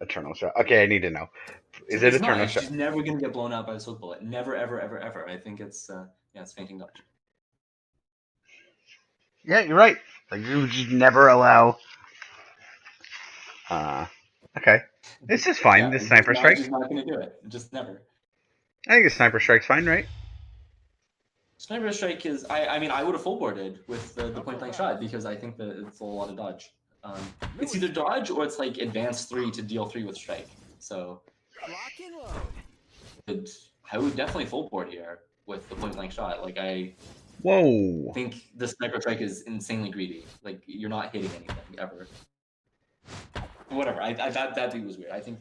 eternal shot? Okay, I need to know. Is it eternal shot? She's never gonna get blown out by a soak bullet. Never, ever, ever, ever. I think it's it's fainting dodge. Yeah, you're right. Like you would just never allow. Okay, this is fine. This sniper strike. She's not gonna do it. Just never. I think a sniper strike's fine, right? Sniper strike is. I mean, I would have full boarded with the point blank shot because I think that it's a lot of dodge. It's either dodge or it's like advance 3 to deal 3 with strike. So Lock and load. I would definitely full board here with the point blank shot. Like I Whoa. think the sniper strike is insanely greedy. Like you're not hitting anything ever. Whatever. That beat was weird. I think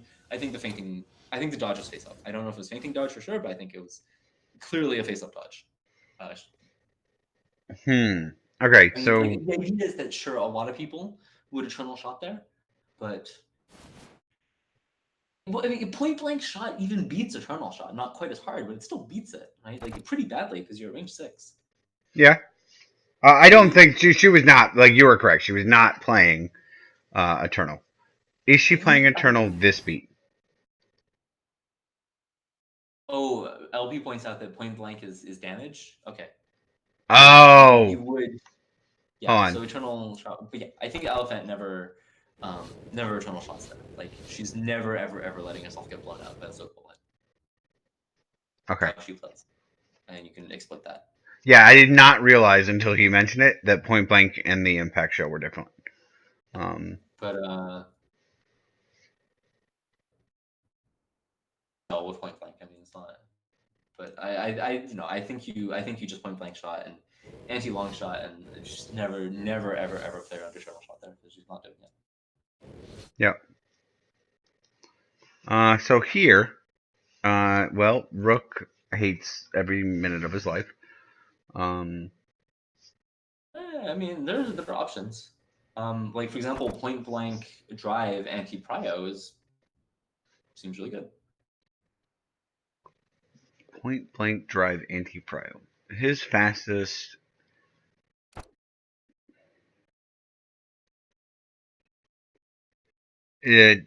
the fainting. I think the dodge was face up. I don't know if it was fainting dodge for sure, but I think it was clearly a face up dodge. Okay, I mean, so the idea is that sure, a lot of people would eternal shot there, but well, I mean, point blank shot even beats eternal shot. Not quite as hard, but it still beats it, right? Like pretty badly because you're at range 6. yeah, I don't think she was not like you were correct. She was not playing Eternal. Is she playing Eternal this beat? Oh, LP points out that point blank is damage. Okay. Oh, You would. Yeah. hold on. So eternal shot. But yeah, I think Elephant never eternal shots there. Like she's never ever letting herself get blown up. That's so cool. Okay. That's how she plays, and you can exploit that. Yeah, I did not realize until he mentioned it that Point Blank and the Impact Show were different. But no, with point blank, I mean it's not. But I think you just point blank shot and anti long shot and just never ever play her under shuttle shot there because she's not doing it. Yep. So here, well, Rook hates every minute of his life. I mean, there are options. Like for example, point blank drive anti prio seems really good. Point Blank Drive Anti-Prio. His fastest. Is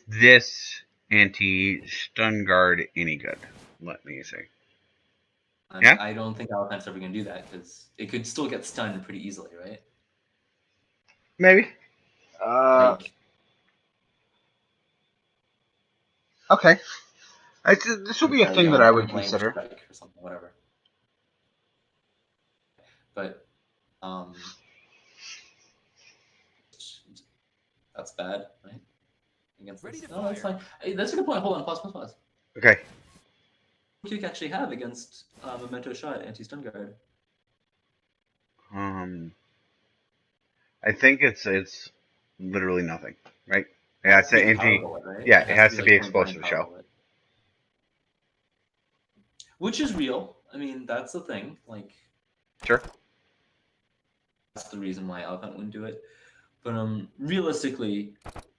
this anti-stun guard any good? Let me see. Yeah? I don't think Alpin's ever going to do that because it could still get stunned pretty easily, right? Maybe. Like, Okay. This will be a thing that I would consider. Strike or something, whatever. But that's bad, right? Against Ready this. to No, that's fire. fine. Hey, that's a good point. Hold on, pause. Okay. What do you actually have against Memento Shot, anti-stun guard? I think it's literally nothing, right? Yeah, it's an Power anti. bullet, right? Yeah, it has to be like point blank explosive power shell. bullet. Which is real. I mean, that's the thing. Like, Sure. that's the reason why Elephant wouldn't do it. But realistically,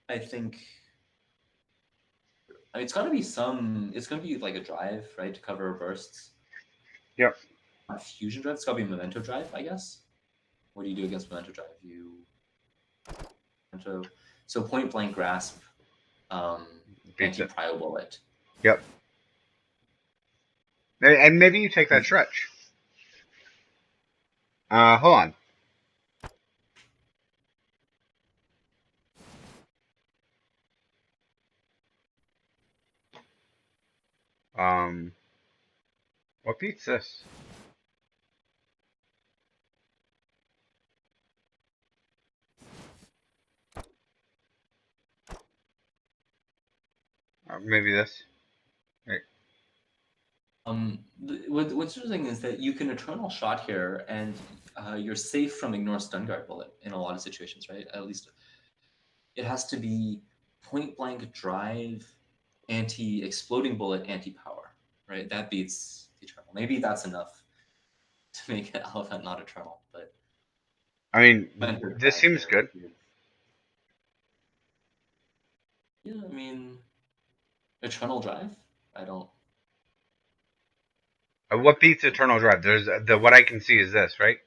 I think it's got to be some. It's going to be like a drive, right, to cover bursts. Yep. Not fusion drive. It's got to be Memento drive, I guess. What do you do against Memento drive? So point blank grasp, anti-prio bullet. Yep. And maybe you take that stretch. Hold on. What beats this? Maybe this. Right. What's interesting is that you can eternal shot here, and you're safe from ignore stun guard bullet in a lot of situations, right? At least it has to be point blank drive, anti exploding bullet, anti power, right? That beats the eternal. Maybe that's enough to make it Elephant not eternal, but I mean, this seems good. Yeah, I mean, eternal drive. I don't. What beats Eternal Drive? There's what I can see is this, right?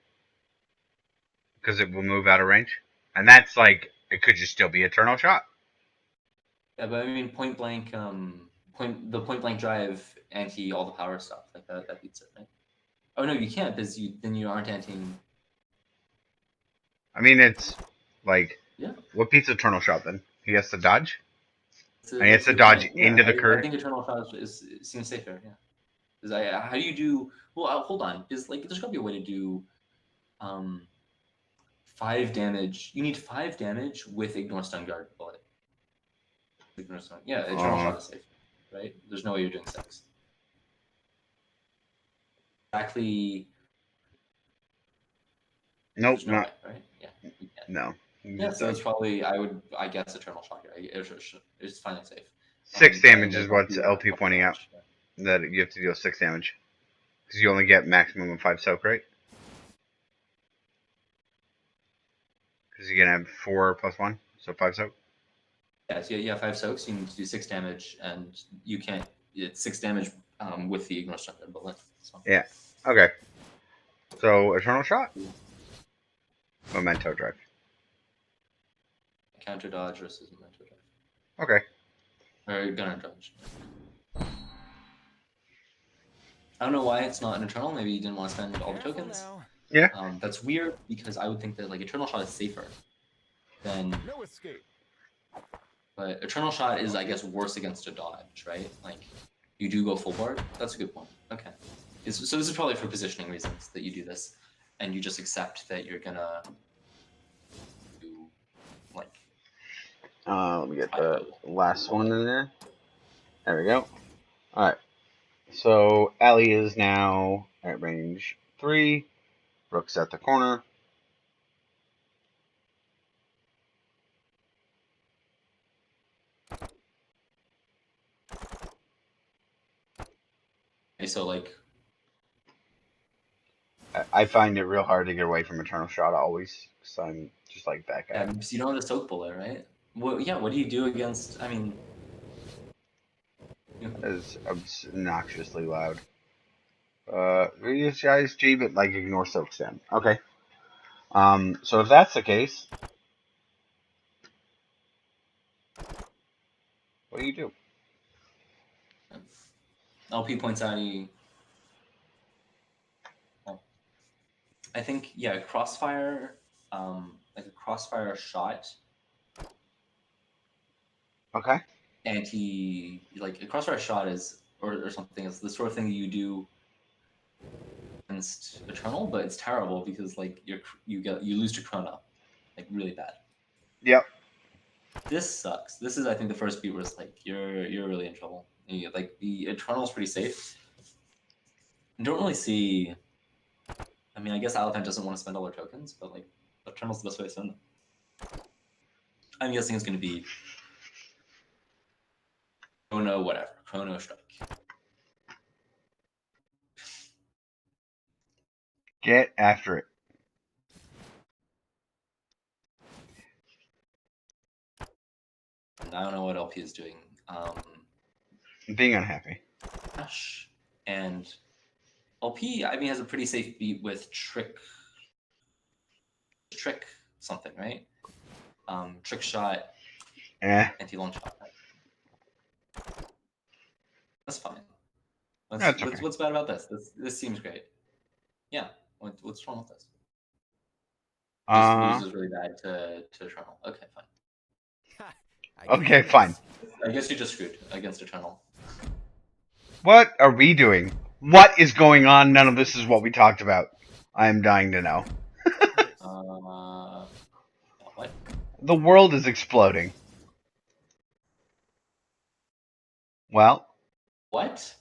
Because it will move out of range, and that's like it could just still be Eternal Shot. Yeah, but I mean, point blank, point blank drive, anti all the power stuff like that beats it, right? Oh no, you can't because then you aren't anti. I mean, it's like Yeah. What beats Eternal Shot then? He has to dodge. And he has That's to a good dodge point. into the I curve. think eternal shot seems safer. Yeah. Because how do you do? Well, hold on. Is like there's got to be a way to do 5 damage. You need 5 damage with Ignore Stun Guard bullet. Ignore Stun. Yeah, Eternal Shot is safe, right? There's no way you're doing 6. Exactly. Nope, There's no not. way, right? Yeah. No. Yeah, so it's probably, I guess Eternal Shot here. It's finally safe. 6 damage And is what's LP LP pointing out. That you have to deal 6 damage. Because you only get maximum of 5 soak, right? Because you're going to have 4 plus 1, so 5 soak. Yeah, so you have 5 soaks, you need to do 6 damage, and you can't, it's 6 damage with the Ignore Stun Guard bullet. So. Yeah, okay. So, Eternal Shot? Memento Drive. Counter dodge versus Memento Drive. Okay. Or Gunner dodge. I don't know why it's not an Eternal. Maybe you didn't want to spend all the tokens. Yeah. That's weird because I would think that like Eternal Shot is safer than. No escape. But Eternal Shot is, I guess, worse against a dodge, right? Like you do go full board. That's a good point. Okay. So this is probably for positioning reasons that you do this, and you just accept that you're gonna do like. Let me get the last one in there. There we go. Alright. So, Allie is now at range 3. Rook's at the corner. Okay, so like. I find it real hard to get away from Eternal Shot always. Because I'm just like that guy. So you don't have the soak bullet, right? Well, yeah. What do you do against? I mean. It's obnoxiously loud. Reduce ISG, but like ignore soak stem. Okay. So if that's the case, what do you do? LP points out I think crossfire, like a crossfire shot. Okay. Like a crossfire shot is or something is the sort of thing that you do against Eternal, but it's terrible because like you lose to Chrono, like really bad. Yep. This sucks. This is I think the first beat where it's like you're really in trouble. Like the Eternal's pretty safe. I don't really see. I mean, I guess Alpine doesn't want to spend all their tokens, but like Eternal's the best way to spend them. I'm guessing it's going to be Chrono whatever. Chrono Strike. Get after it. And I don't know what LP is doing. Being unhappy. And LP, I mean, has a pretty safe beat with trick something, right? Trick shot, anti-long shot. That's fine. That's okay. What's bad about this? This seems great. Yeah. What's wrong with this? Just loses really bad to Eternal. Okay, fine. Okay, fine. I guess you're just screwed against Eternal. What are we doing? What is going on? None of this is what we talked about. I am dying to know. What? The world is exploding. Well. What?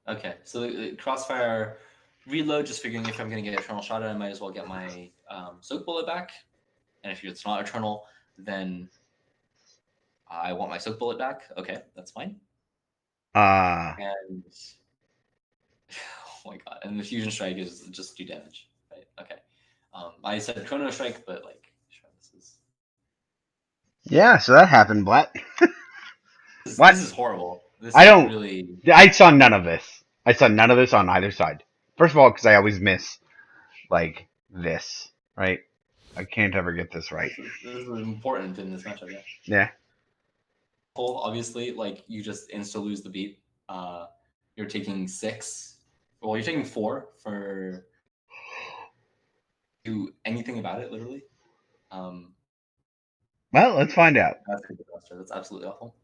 Okay, so the crossfire reload, just figuring if I'm going to get Eternal Shot, I might as well get my Soak Bullet back. And if it's not Eternal, then I want my Soak Bullet back. Okay, that's fine. And oh my god, and the Fusion Strike is just do damage, right? Okay. I said Chrono Strike, but like, sure, this is. Yeah, so that happened, Blat. This is horrible. Really. I saw none of this. I saw none of this on either side. First of all, because I always miss, like, this, right? I can't ever get this right. This is important in this matchup, yeah. Yeah. Obviously, like, you just insta-lose the beat. You're taking 6. Well, you're taking 4 for do anything about it, literally. Well, let's find out. That's a disaster. That's absolutely awful.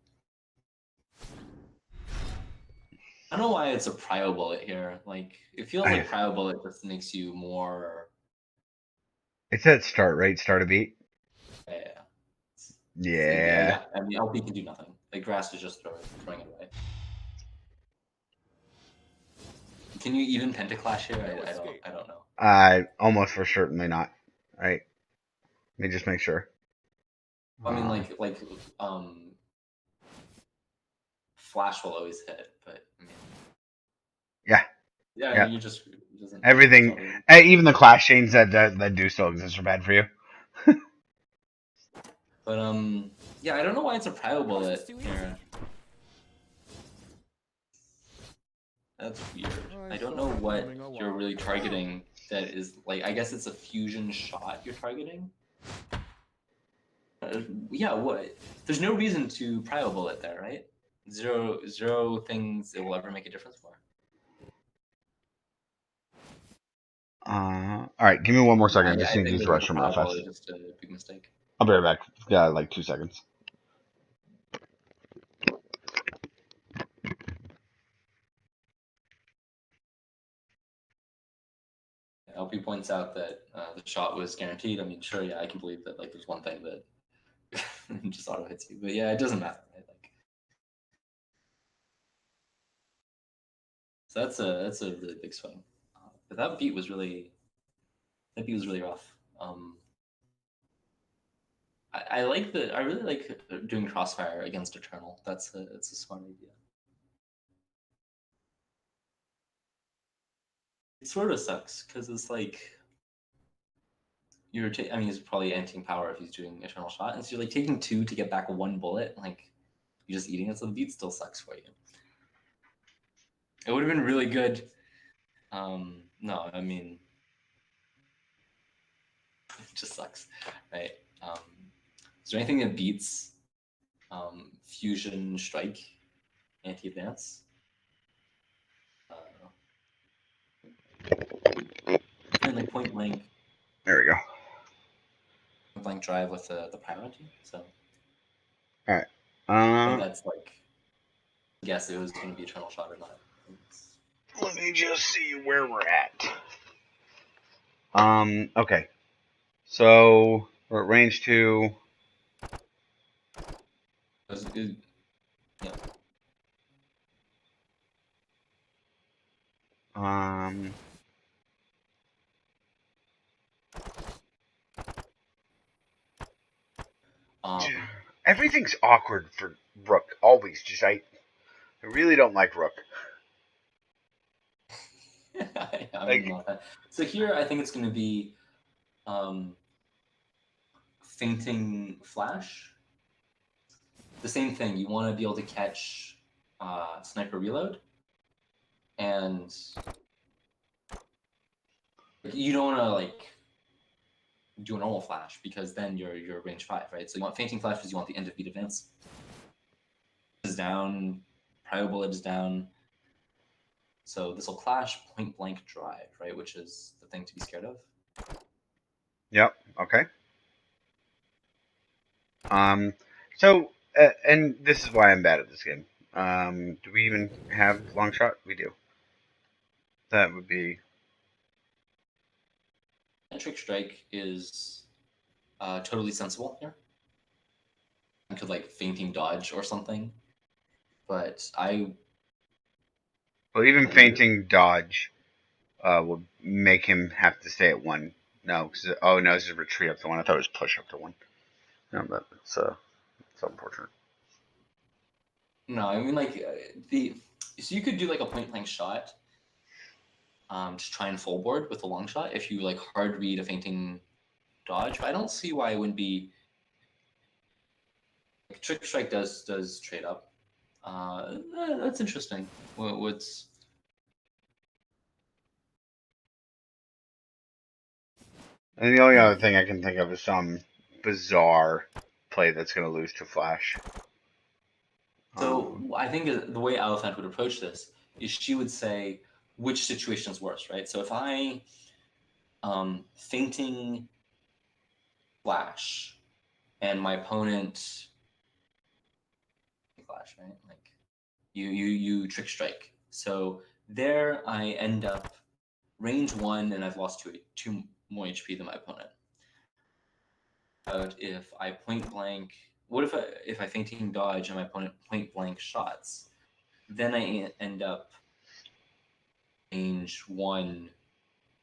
I don't know why it's a Prio Bullet here. Like, it feels like Prio Bullet just makes you more. It's at start, right? Start a beat. Yeah. Yeah. I mean, LP can do nothing. Like grass is just throwing it away. Can you even pentaclash here? I don't know. Almost for certainly not. All right. Let me just make sure. I mean, flash will always hit, but I mean, Yeah. yeah. You just it doesn't Everything, even the clash chains that do still exist are bad for you. But yeah, I don't know why it's a prio bullet It's too easy. here. That's weird. I don't know what you're really targeting. That is like, I guess it's a fusion shot you're targeting. Yeah, what? There's no reason to prio bullet there, right? Zero things it will ever make a difference for. All right, give me one more second. Just I need to think use the that the restroom real prio fast. bullet is just a big mistake. I'll be right back. Got like 2 seconds. LP points out that the shot was guaranteed. I mean, sure, yeah, I can believe that. Like, there's one thing that just auto hits you, but yeah, it doesn't matter, right? Like, so that's a really big swing. But that beat was really rough. I really like doing crossfire against Eternal. It's a smart idea. It sort of sucks because it's like I mean, he's probably emptying power if he's doing Eternal Shot, and so you're like taking 2 to get back 1 bullet. Like you're just eating it, so the beat still sucks for you. It would have been really good. No, I mean, it just sucks, right? Is there anything that beats Fusion Strike anti-advance? And like point blank. There we go. Point blank drive with the priority. So. All right. But that's like, I guess it was going to be Eternal Shot or not. Let me just see where we're at. Okay. So we're at range 2. Yeah. Everything's awkward for Rook. Always. Just I really don't like Rook. So here, I think it's going to be fainting flash. The same thing. You want to be able to catch sniper reload, and you don't want to like do a normal flash because then you're range 5, right? So you want fainting flash because you want the end of beat advance. Is down, prio bullet is down. So this will clash point blank drive, right? Which is the thing to be scared of. Yep. Okay. So, and this is why I'm bad at this game. Do we even have long shot? We do. That would be. And trick strike is totally sensible here. I could like fainting dodge or something, but Well, even fainting dodge will make him have to stay at 1. No, cause, oh no, this is retreat up to 1. I thought it was push up to 1. No, but it's unfortunate. No, I mean like so you could do like a point blank shot, to try and full board with a long shot if you like hard read a fainting dodge. But I don't see why it wouldn't be. Like, trick strike does trade up. That's interesting. What's And the only other thing I can think of is some bizarre play that's going to lose to Flash. So I think the way Elephant would approach this is she would say which situation is worse, right? So if I fainting flash and my opponent flash, right? Like you trick strike. So there I end up range 1 and I've lost two more HP than my opponent. if I point blank. What if I fainting dodge and my opponent point blank shots? Then I end up range 1,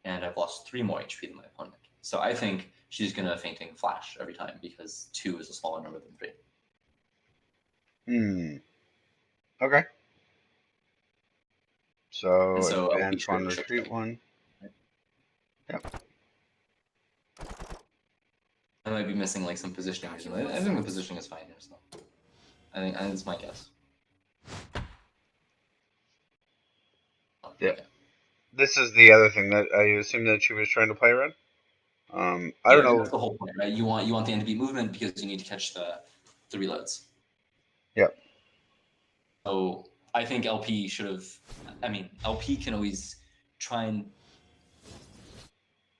and I've lost 3 more HP than my opponent. So I think she's gonna fainting flash every time because 2 is a smaller number than 3. Okay. So And so advance one, retreat one. Right? Yep. I might be missing like some positioning. I think the positioning is fine here. So I think it's my guess. Yeah. Okay. This is the other thing that I assume that she was trying to play around. I don't know. That's the whole point, right? You want the end to beat movement because you need to catch the reloads. Yep. So I think LP should have. I mean, LP can always try and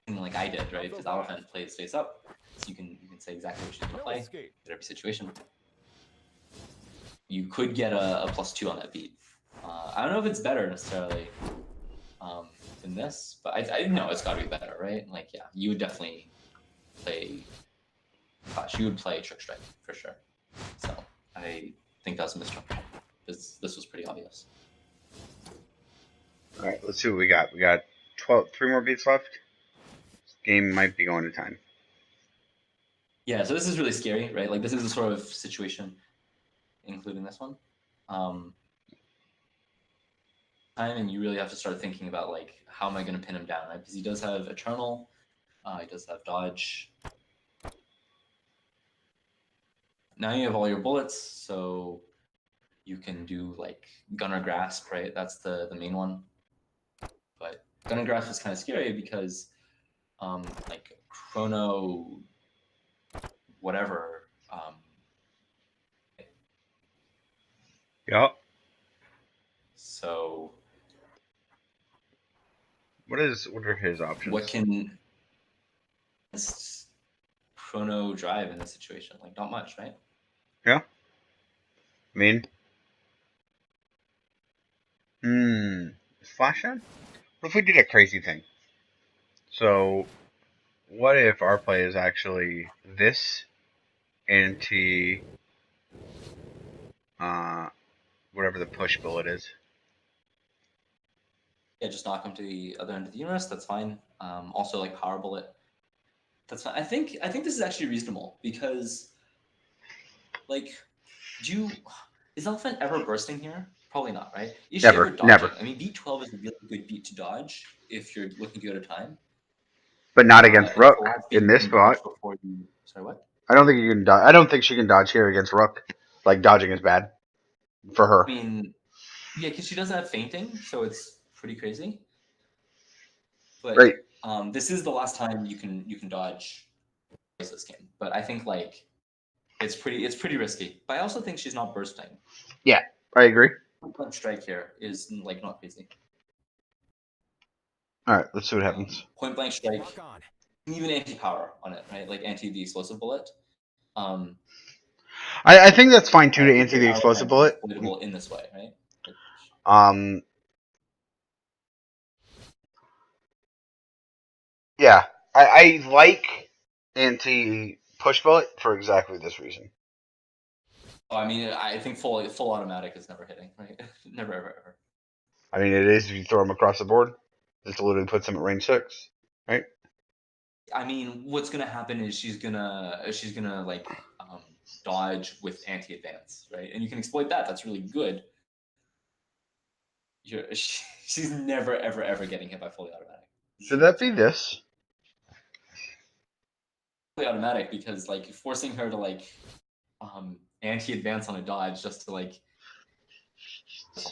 like I did, right? Because Elephant plays face up, so you can say exactly what she's going to play in every situation. You could get a +2 on that beat. I don't know if it's better necessarily than this, but I know it's got to be better, right? Like, yeah, you would definitely play. Gosh, you would play Trick Strike for sure. So I think that's a misjudgment. This was pretty obvious. All right, let's see what we got. We got 3 more beats left. This game might be going to time. Yeah, so this is really scary, right? Like, this is the sort of situation, including this one. And you really have to start thinking about, like, how am I going to pin him down, right? Because he does have Eternal, he does have Dodge. Now you have all your bullets, so you can do, like, Gunner Grasp, right? That's the main one. But Gunner Grasp is kind of scary because, like, Chrono, whatever. Yep. So what are his options? what can Chrono drive in this situation? Like, not much, right? Yeah. I mean, Flash on? What if we did a crazy thing? So, what if our play is actually this anti, whatever the push bullet is? Yeah, just knock him to the other end of the universe. That's fine. Also, like Power Bullet. That's fine. I think this is actually reasonable because, like, is Elephant ever bursting here? Probably not, right? Is she Never, ever dodging? never. I mean, beat 12 is a really good beat to dodge if you're looking to go to time. But not against It's the Rook last beat in you this can dodge spot. before you. Sorry, what? I don't think you can. I don't think she can dodge here against Rook. Like dodging is bad for her. I mean, yeah, because she doesn't have fainting, so it's pretty crazy. But Right. This is the last time you can dodge this game. But I think like it's pretty risky. But I also think she's not bursting. Yeah, I agree. Point blank strike here is like not crazy. All right, let's see what happens. Point blank strike, even anti-power on it, right? Like anti the explosive bullet. I think that's fine too to anti the explosive bullet. Exploitable in this way, right? Yeah, I like anti push bullet for exactly this reason. Oh, I mean, I think full automatic is never hitting, right? Never ever. I mean, it is if you throw them across the board. This literally puts them at range 6, right? I mean, what's gonna happen is she's gonna like dodge with anti-advance, right? And you can exploit that. That's really good. She's never ever getting hit by fully automatic. Should that be this? Fully automatic because like forcing her to like anti-advance on a dodge just to like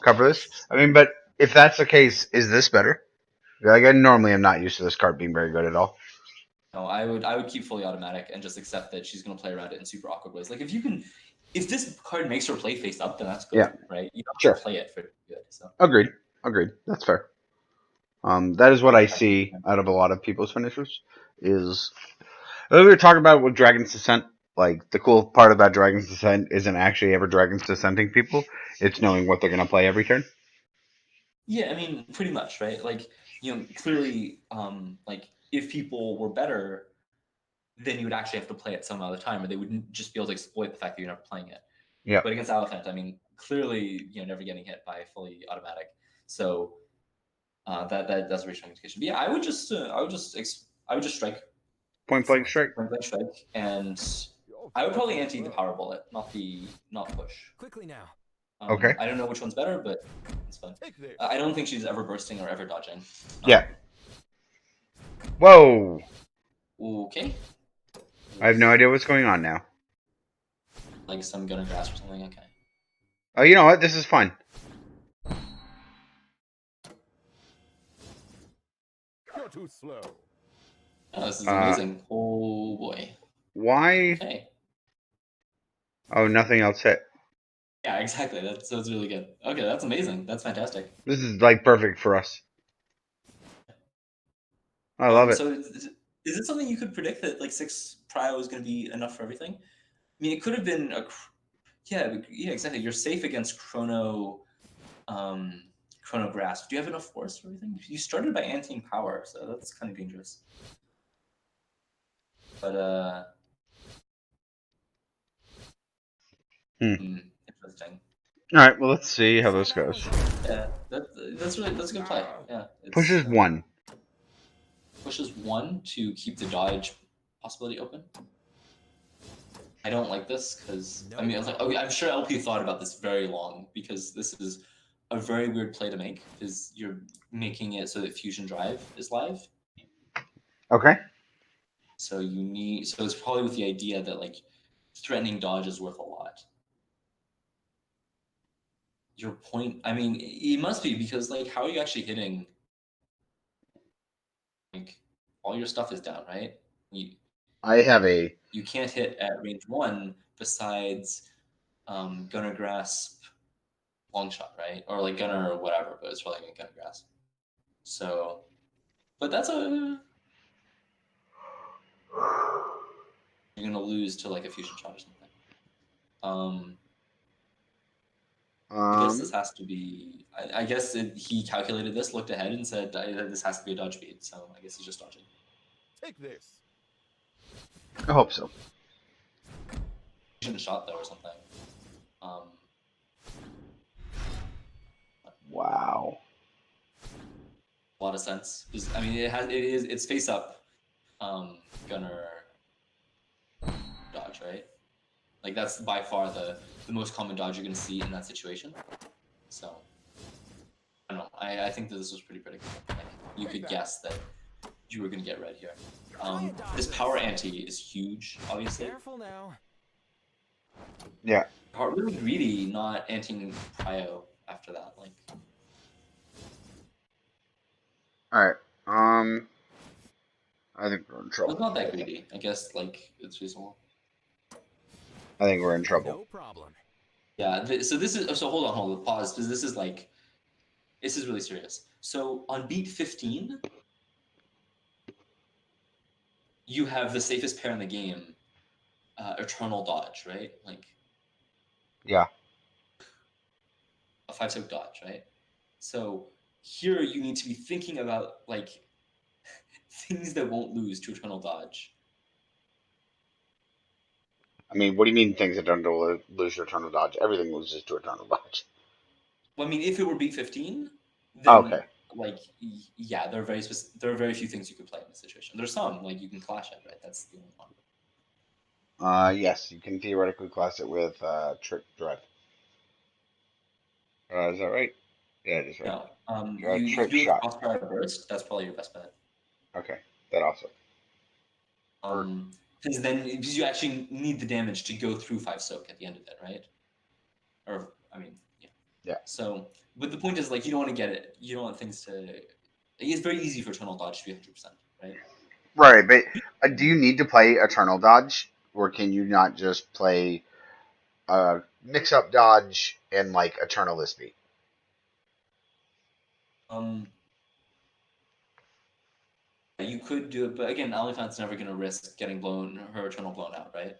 cover this. I mean, but if that's the case, is this better? Like I normally am not used to this card being very good at all. No, I would keep fully automatic and just accept that she's gonna play around it in super awkward ways. Like if this card makes her play face up, then that's good, Yeah. right? You don't Sure. have to play it for good. So Agreed. That's fair. That is what I see out of a lot of people's finishers. Is we were talking about with Dragon's Descent. Like the cool part about Dragon's Descent isn't actually ever Dragon's Descenting people. It's knowing what they're gonna play every turn. yeah, I mean, pretty much, right? Like clearly, like if people were better, then you would actually have to play it some other time, or they wouldn't just be able to exploit the fact that you're never playing it. Yeah. But against Elephant, I mean, clearly, never getting hit by fully automatic. So that's a very strong indication. But yeah, I would just strike. Point blank strike. Point blank strike, and I would probably ante the power bullet, not push. Quickly now. Okay. I don't know which one's better, but it's fun. I don't think she's ever bursting or ever dodging. Yeah. Whoa. Okay. I have no idea what's going on now. Like some gunner grasp or something. Okay. Oh, you know what? This is fun. You're too slow. Oh, this is amazing. Oh boy. Why? Okay. Oh, nothing else hit. Yeah, exactly. That's really good. Okay, that's amazing. That's fantastic. This is like perfect for us. I love it. So is it something you could predict that like 6 prio is going to be enough for everything? I mean, it could have been yeah, exactly. You're safe against Chrono Grasp. Do you have enough force for everything? You started by anteing power, so that's kind of dangerous. But interesting. All right, well, let's see how this goes. Yeah, that's a good play. Yeah, Pushes 1. Pushes 1 to keep the dodge possibility open. I don't like this because I mean, I was like, okay, I'm sure LP thought about this very long because this is a very weird play to make because you're making it so that Fusion Drive is live. Okay. So it's probably with the idea that like threatening dodge is worth a lot. Your point, I mean, it must be because like how are you actually hitting? Like all your stuff is down, right? You can't hit at range 1 besides Gunner Grasp long shot, right? Or like Gunner or whatever, but it's probably Gunner Grasp. So, but that's you're gonna lose to like a fusion shot or something. I guess this has to be. I guess he calculated this, looked ahead, and said this has to be a dodge beat. So I guess he's just dodging. Take this. I hope so. Fusion shot though or something. Wow. A lot of sense. I mean, it's face up, Gunner dodge, right? Like that's by far the most common dodge you're going to see in that situation. So I don't know. I think that this was pretty predictable. Like, you could guess that you were going to get red here. This power ante is huge, obviously. Careful now. Yeah. Really greedy, not anteing prio after that. Like. All right. I think we're in trouble. It's not that greedy. I guess like it's reasonable. I think we're in trouble. No problem. Yeah. So hold on, pause, because this is really serious. So on beat 15, you have the safest pair in the game, Eternal Dodge, right? Like. Yeah. A 5-soak dodge, right? So here you need to be thinking about like things that won't lose to Eternal Dodge. I mean, what do you mean things that don't lose your Eternal Dodge? Everything loses to Eternal Dodge. Well, I mean, if it were beat 15, then okay. Like yeah, there are very few things you could play in this situation. There's some like you can clash it, right? That's the only one. Yes, you can theoretically class it with Trick Drive. Is that right? Yeah, it is right. No, you Trick do Shot. Crossfire Burst. That's probably your best bet. Okay, that also. Because you actually need the damage to go through 5-soak at the end of it, right? Or I mean, yeah. Yeah. So, but the point is like you don't want to get it. You don't want things to. It's very easy for Eternal Dodge to be 100%, right? Right, but do you need to play Eternal Dodge, or can you not just play mix-up Dodge and like Eternal Lispy? You could do it, but again, Elephant's never going to risk getting her Eternal blown out, right?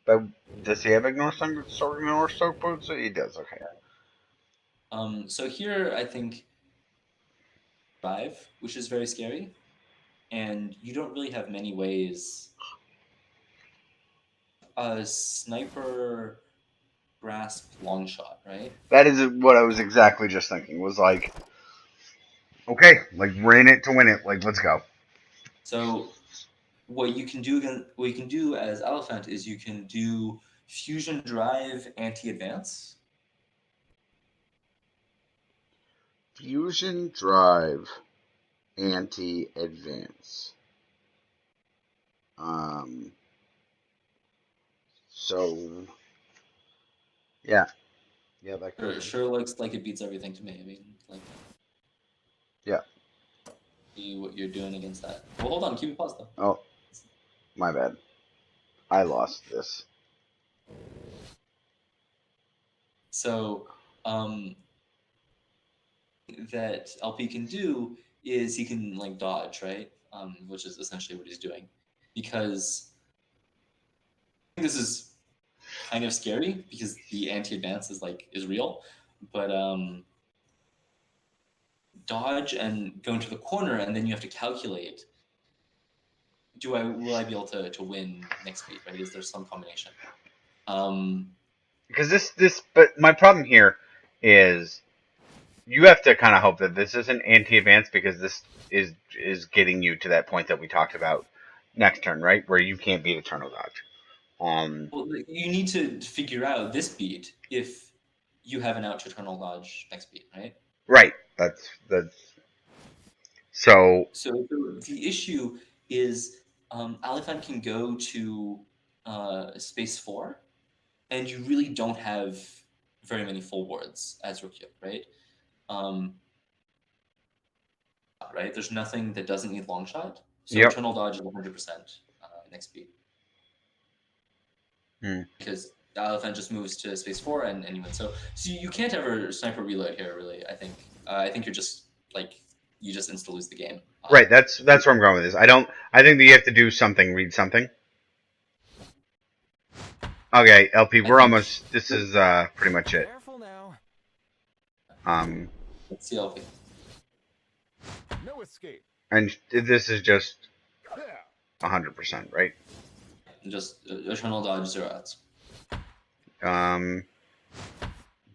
But does he have Ignore Soak Boots? He does. Okay. So here I think Drive, which is very scary, and you don't really have many ways sniper grasp long shot, right? That is what I was exactly just thinking. Was like, okay, like we're in it to win it. Like, let's go. So what you can do as Elephant is you can do fusion drive anti-advance. Fusion drive, anti-advance. So yeah, that could. Sure looks like it beats everything to me. I mean, like, Yeah. see what you're doing against that. Well, hold on, keep it paused though. Oh, my bad. I lost this. So, that LP can do is he can like dodge, right? Which is essentially what he's doing, because I think this is kind of scary because the anti-advance is real, but dodge and go into the corner, and then you have to calculate: will I be able to win next beat? Right? Is there some combination? Because but my problem here is you have to kind of hope that this isn't anti-advance because this is getting you to that point that we talked about next turn, right? Where you can't beat Eternal Dodge. Well, you need to figure out this beat if you have an out to Eternal Dodge next beat, right? Right. That's so. So the issue is Alifan can go to space 4, and you really don't have very many full wards as Rukyuk, right? Right? There's nothing that doesn't need long shot. So Yep. Eternal Dodge is 100% next beat. Because Alifan just moves to space 4 and you win. So you can't ever sniper reload here, really. I think you're just you just insta lose the game. Right, that's where I'm going with this. I think that you have to do something, read something. Okay, LP, this is pretty much it. Careful now. Let's see LP. No escape. And this is just There. 100%, right? Just Eternal Dodge 0 outs.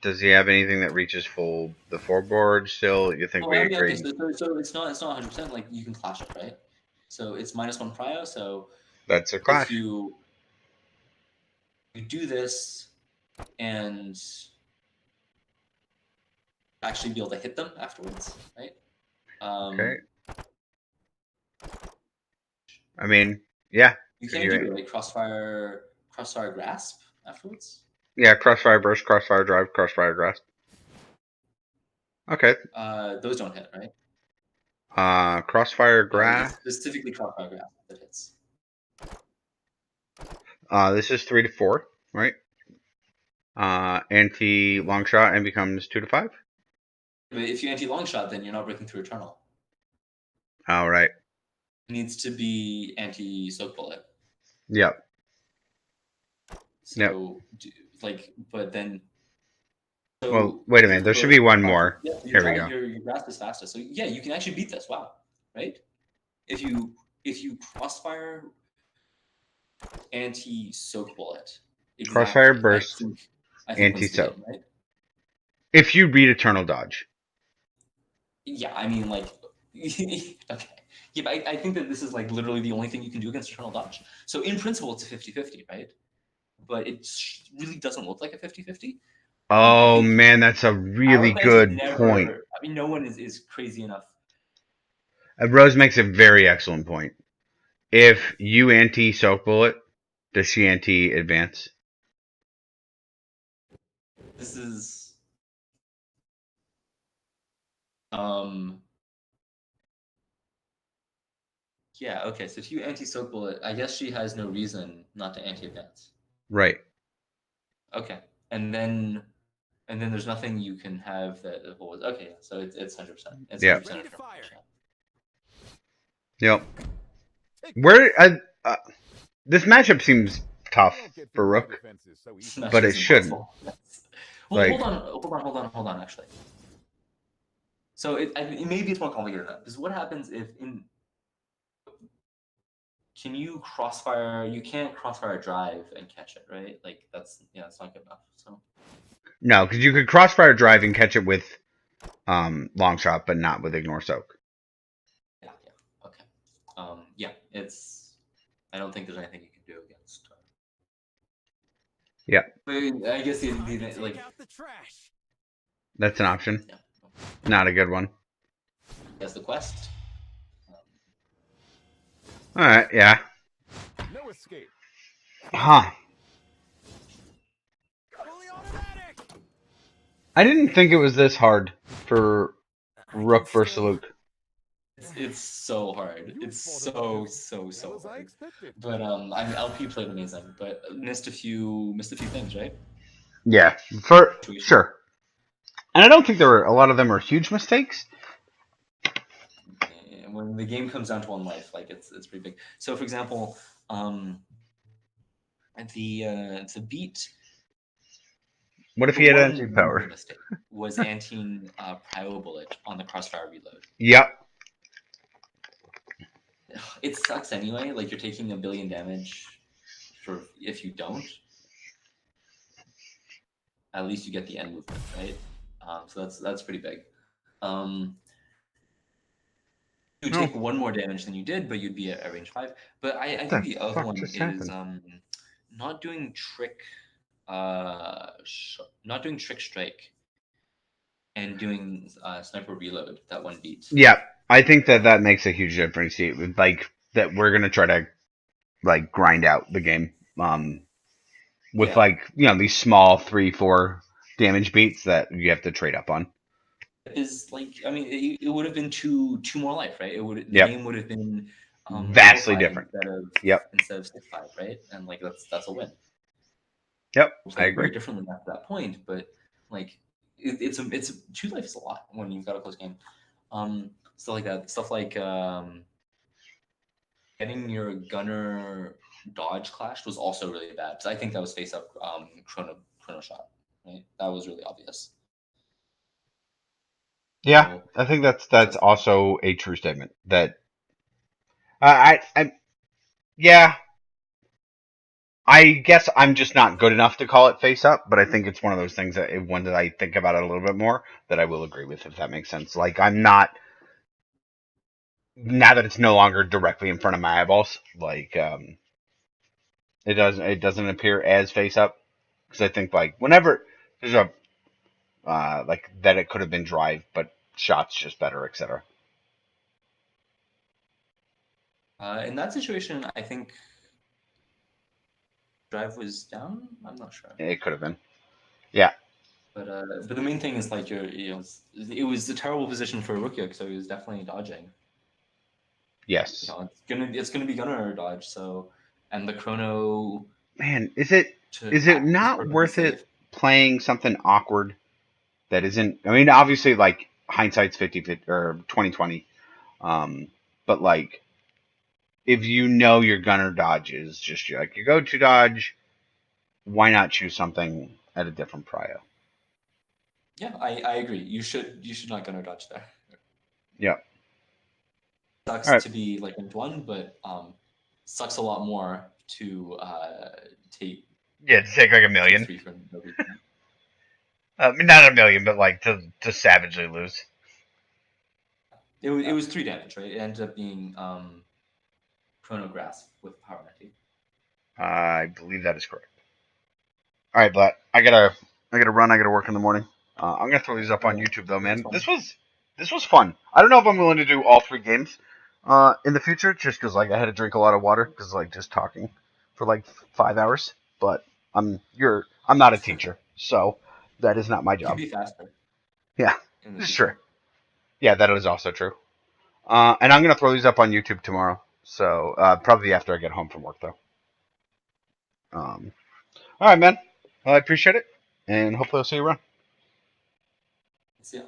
Does he have anything that reaches the board still? You think we agree? Okay, so it's not 100%. Like, you can clash it, right? So it's -1 prio. So that's a clash. If you do this and actually be able to hit them afterwards, right? Okay. I mean, yeah. You can do like crossfire grasp afterwards. Yeah, crossfire burst, crossfire drive, crossfire grasp. Okay. Those don't hit, right? Crossfire grasp. Specifically crossfire grasp that hits. This is 3 to 4, right? Anti long shot and becomes 2 to 5. But if you anti long shot, then you're not breaking through Eternal. All right. It needs to be anti soak bullet. Yep. So, but then. So, well, wait a minute. There should be one more. Yeah, Here we go. Your grasp is faster. So yeah, you can actually beat this. Wow, right? If you crossfire anti soak bullet. Exactly. Crossfire burst. I think anti soak. Right? If you beat Eternal Dodge. Yeah, I mean, okay. Yeah, but I think that this is literally the only thing you can do against Eternal Dodge. So in principle, it's a 50-50, right? But it really doesn't look like a 50-50. Oh man, that's a really good point. I mean, no one is crazy enough. Rose makes a very excellent point. If you anti soak bullet, does she anti advance? This is yeah, okay. So if you anti soak bullet, I guess she has no reason not to anti advance. Right. Okay, and then there's nothing you can have that holds. Okay, so it's 100%. It's 100%. Ready to fire. Yep. Where this matchup seems tough for Rook, but it shouldn't. Well, hold on. Actually, so maybe it's more complicated than that. Because what happens if can you crossfire? You can't crossfire a drive and catch it, right? Like that's not good enough. So No, because you could crossfire drive and catch it with long shot, but not with ignore soak. yeah, okay, yeah, it's. I don't think there's anything you can do against. Yeah, But I guess Time to the take like out the trash. that's an option. yeah, Not a good one. as the quest. All right, yeah. No escape. Huh. Fully automatic. I didn't think it was this hard for I can Rook versus still- Luke. It's so hard. It's Useful so That was hard. expected. But I mean, LP played amazing, but missed a few things, right? Yeah, for Situation. sure. And I don't think a lot of them are huge mistakes. And when the game comes down to one life, like it's pretty big. So, for example, to beat What if the he had one energy major power? mistake was anting Prio Bullet on the crossfire reload. Yep. It sucks anyway. Like you're taking 1 billion damage for if you don't. At least you get the end movement, right? So that's pretty big. You No. take 1 more damage than you did, but you'd be at range 5. But I What think the the other fuck one just is happened? not doing trick, not doing trick strike, and doing sniper reload. That one beat. Yeah, I think that makes a huge difference. Like that, we're gonna try to like grind out the game. With Yeah. like these small 3-4 damage beats that you have to trade up on. Is like I mean it would have been two more life, right? The Yep. game would have been Vastly 4-5 different. Yep. instead of 6-5, right? And like that's a win. Yep. We'll I play very agree. differently after that point, but like it's 2 life is a lot when you've got a close game. Stuff like that. Stuff like getting your gunner dodge clashed was also really bad. So I think that was face up chrono shot, right? That was really obvious. Yeah, So, I think that's also a true statement. That I yeah. I guess I'm just not good enough to call it face up, but I think it's one of those things that when I think about it a little bit more, that I will agree with, if that makes sense. Like I'm not, now that it's no longer directly in front of my eyeballs. Like it doesn't appear as face up, because I think like whenever there's a like that it could have been drive, but shots just better, etc. in that situation, I think drive was down. I'm not sure. It could have been. Yeah. But the main thing is like it was a terrible position for Rukyuk, so he was definitely dodging. Yes. It's gonna be gunner dodge. So, and the chrono. Man, is it To is it attack is not perfectly worth it safe. playing something awkward that isn't? I mean, obviously, like hindsight's 50 or 2020. But like, if you know your gunner dodge is just like your go-to dodge, why not choose something at a different prio? Yeah, I agree. You should not gunner dodge there. Yep. Sucks All right. to be like in one, but sucks a lot more to take Yeah, to take like a million. 3 from no reason. I mean, not a million, but like to savagely lose. It was 3 damage, right? It ended up being chrono grasp with power energy. I believe that is correct. All right, Blatt. I gotta run. I gotta work in the morning. I'm gonna throw these up on YouTube though, man. This was fun. I don't know if I'm willing to do all 3 games in the future, just because like I had to drink a lot of water because like just talking for like 5 hours. But I'm not a teacher, so that is not my You could job. be faster. Yeah, In the this is future. true. Yeah, that is also true. And I'm gonna throw these up on YouTube tomorrow. So probably after I get home from work though. All right, man. Well, I appreciate it, and hopefully I'll see you around. See ya.